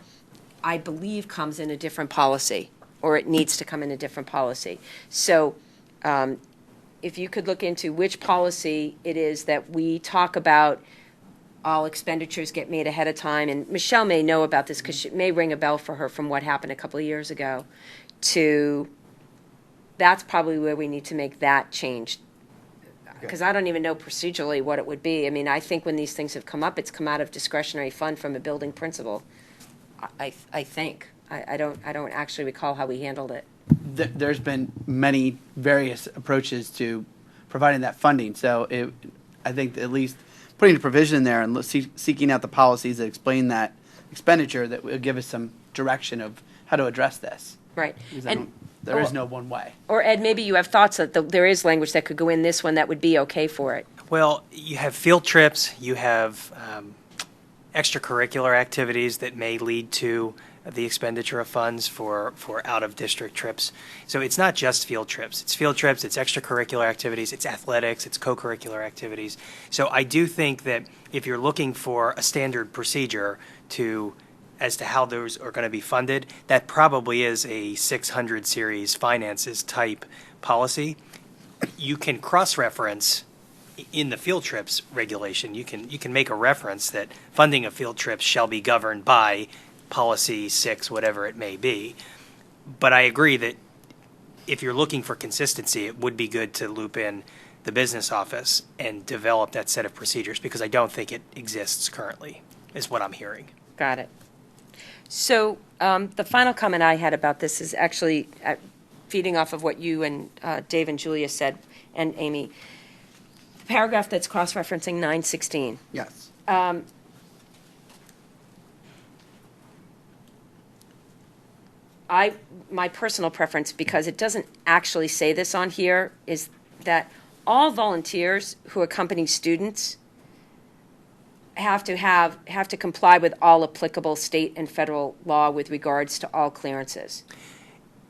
I believe, comes in a different policy. Or it needs to come in a different policy. So if you could look into which policy it is that we talk about all expenditures get made ahead of time, and Michelle may know about this because it may ring a bell for her from what happened a couple of years ago, that's probably where we need to make that change. Because I don't even know procedurally what it would be. I mean, I think when these things have come up, it's come out of discretionary fund from a building principal. I think. I don't actually recall how we handled it. There's been many various approaches to providing that funding. So I think at least putting a provision in there and seeking out the policies that explain that expenditure that will give us some direction of how to address this. Right. And there is no one way. Or Ed, maybe you have thoughts that there is language that could go in this one that would be okay for it. Well, you have field trips, you have extracurricular activities that may lead to the expenditure of funds for out-of-district trips. So it's not just field trips. It's field trips, it's extracurricular activities, it's athletics, it's co-curricular activities. So I do think that if you're looking for a standard procedure as to how those are going to be funded, that probably is a 600 series finances type policy. You can cross-reference in the field trips regulation. You can make a reference that funding of field trips shall be governed by policy 6, whatever it may be. But I agree that if you're looking for consistency, it would be good to loop in the business office and develop that set of procedures because I don't think it exists currently, is what I'm hearing. Got it. So the final comment I had about this is actually feeding off of what you and Dave and Julia said, and Amy. The paragraph that's cross-referencing 916. Yes. my personal preference, because it doesn't actually say this on here, is that all volunteers who accompany students have to comply with all applicable state and federal law with regards to all clearances.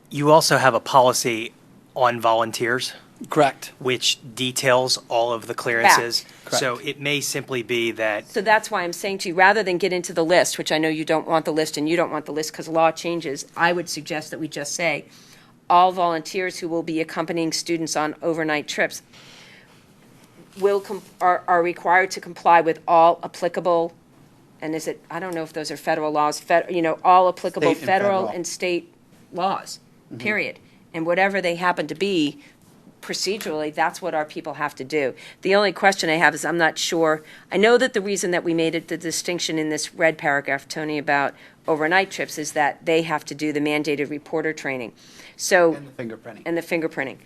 You also have a policy on volunteers, Correct. which details all of the clearances. Correct. So it may simply be that So that's why I'm saying to you, rather than get into the list, which I know you don't want the list and you don't want the list because law changes, I would suggest that we just say, all volunteers who will be accompanying students on overnight trips are required to comply with all applicable, and I don't know if those are federal laws, all applicable State and federal federal. and state laws, period. And whatever they happen to be, procedurally, that's what our people have to do. The only question I have is I'm not sure. I know that the reason that we made it the distinction in this red paragraph, Tony, about overnight trips is that they have to do the mandated reporter training. So And the fingerprinting. and the fingerprinting.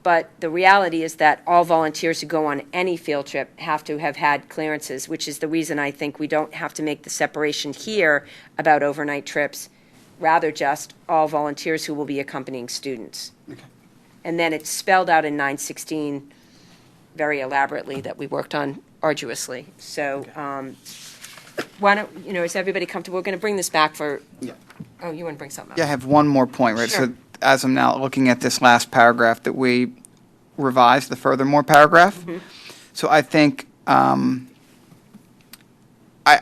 But the reality is that all volunteers who go on any field trip have to have had clearances, which is the reason I think we don't have to make the separation here about overnight trips, rather just all volunteers who will be accompanying students. Okay. And then it's spelled out in 916 very elaborately that we worked on arduously. So why don't, is everybody comfortable? We're going to bring this back for, Yeah. oh, you want to bring something up? Yeah, I have one more point, right? Sure. So as I'm now looking at this last paragraph that we revised, the furthermore paragraph. Mm-hmm. So I think, I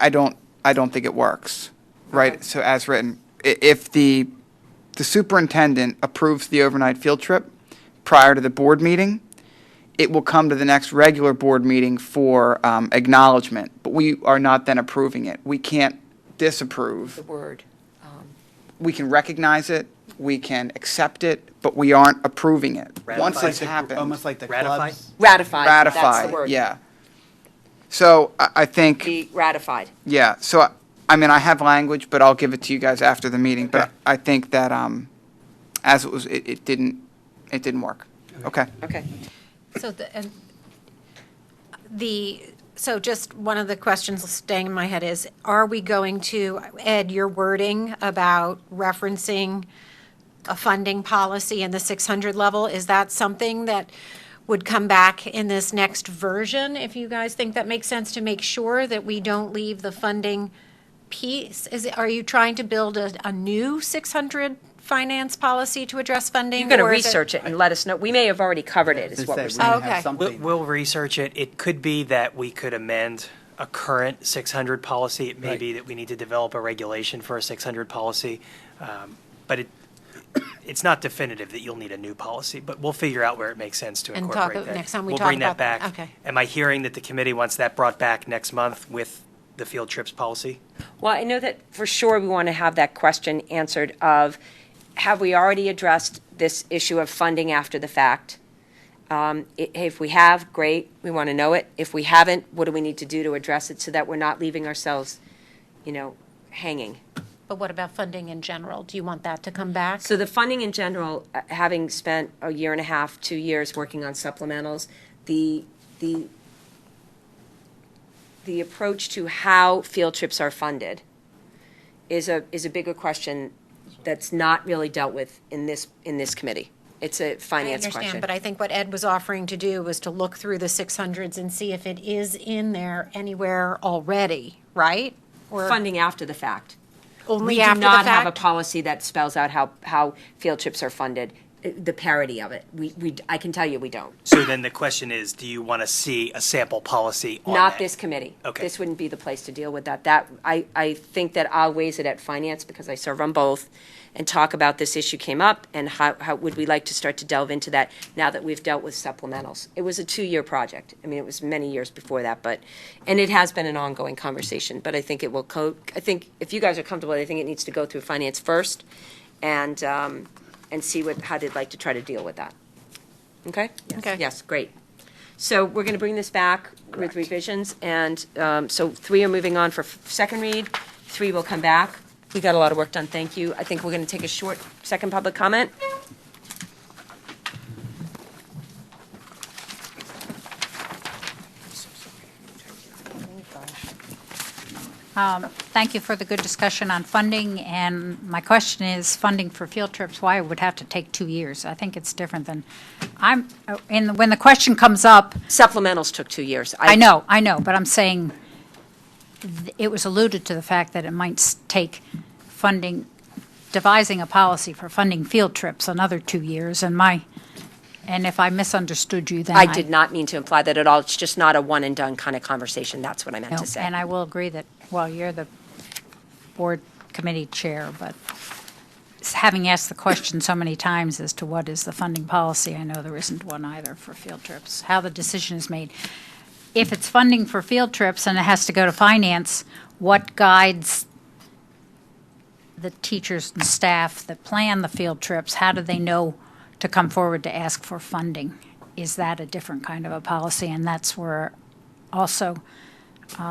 don't think it works, right? Okay. So as written, if the superintendent approves the overnight field trip prior to the board meeting, it will come to the next regular board meeting for acknowledgement, but we are not then approving it. We can't disapprove. The word. We can recognize it, we can accept it, but we aren't approving it. Ratify. Once it's Like happened. almost like the Ratify? clubs. Ratified. That's Ratified, the word. yeah. So I think, Be ratified. yeah, so I mean, I have language, but I'll give it to you guys after the meeting. But I think that as it was, it didn't work. Okay. Okay. So so just one of the questions staying in my head is, are we going to, Ed, your wording about referencing a funding policy in the 600 level, is that something that would come back in this next version, if you guys think that makes sense, to make sure that we don't leave the funding piece? Are you trying to build a new 600 finance policy to address funding? You're going to or is research it and let us know. We may have already covered it, is To what say we're we saying. have Okay. something. We'll research it. It could be that we could amend a current 600 policy. It may Right. be that we need to develop a regulation for a 600 policy. But it's not definitive that you'll need a new policy, but we'll figure out where it makes sense to And incorporate talk that. next time we We'll talk bring that about that. back. Okay. Am I hearing that the committee wants that brought back next month with the field trips policy? Well, I know that for sure we want to have that question answered of, have we already addressed this issue of funding after the fact? If we have, great, we want to know it. If we haven't, what do we need to do to address it so that we're not leaving ourselves, hanging? But what about funding in general? Do you want that to come back? So the funding in general, having spent a year and a half, 2 years working on supplementals, the approach to how field trips are funded is a bigger question that's not really dealt with in this committee. It's a finance I question. understand, but I think what Ed was offering to do was to look through the 600s and see if it is in there anywhere already, right? Or Funding after the fact. only We after do the not have a fact? policy that spells out how field trips are funded, the parity of it. I can tell you we don't. So then the question is, do you want to see a sample policy on Not that? this committee. Okay. This wouldn't be the place to deal with that. I think that I'll raise it at finance because I serve on both and talk about this issue came up and how would we like to start to delve into that now that we've dealt with supplementals. It was a 2-year project. I mean, it was many years before that, and it has been an ongoing conversation, but I think it will I think if you guys are comfortable, I think it needs to go through finance first and see how they'd like to try to deal with that. Okay? Okay. Yes, great. So we're going to bring this back with revisions, and so 3 are moving on for second read, 3 will come back. We got a lot of work done, thank you. I think we're going to take a short second public comment. Thank you for the good discussion on funding, and my question is, funding for field trips, why it would have to take 2 years? I think it's different than, when the question comes up, Supplementals took 2 years. I know, but I'm saying it was alluded to the fact that it might take devising a policy for funding field trips another 2 years, and if I misunderstood you, then I did not mean to imply that at all. It's just not a one-and-done kind of conversation. That's what I meant No, to say. and I will agree that, well, you're the board committee chair, but having asked the question so many times as to what is the funding policy, I know there isn't one either for field trips, how the decision is made. If it's funding for field trips and it has to go to finance, what guides the teachers and staff that plan the field trips? How do they know to come forward to ask for funding? Is that a different kind of a policy? And that's where also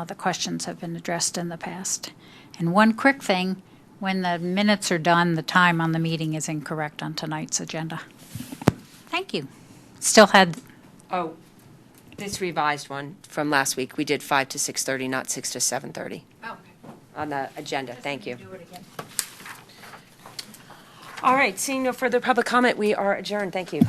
the questions have been addressed in the past. And one quick thing, when the minutes are done, the time on the meeting is incorrect on tonight's agenda. Thank you. Still had, Oh, this revised one from last week, we did 5 to 6:30, not 6 to 7:30 on the agenda. Thank you. do it again. All right, seeing no further public comment, we are adjourned. Thank you.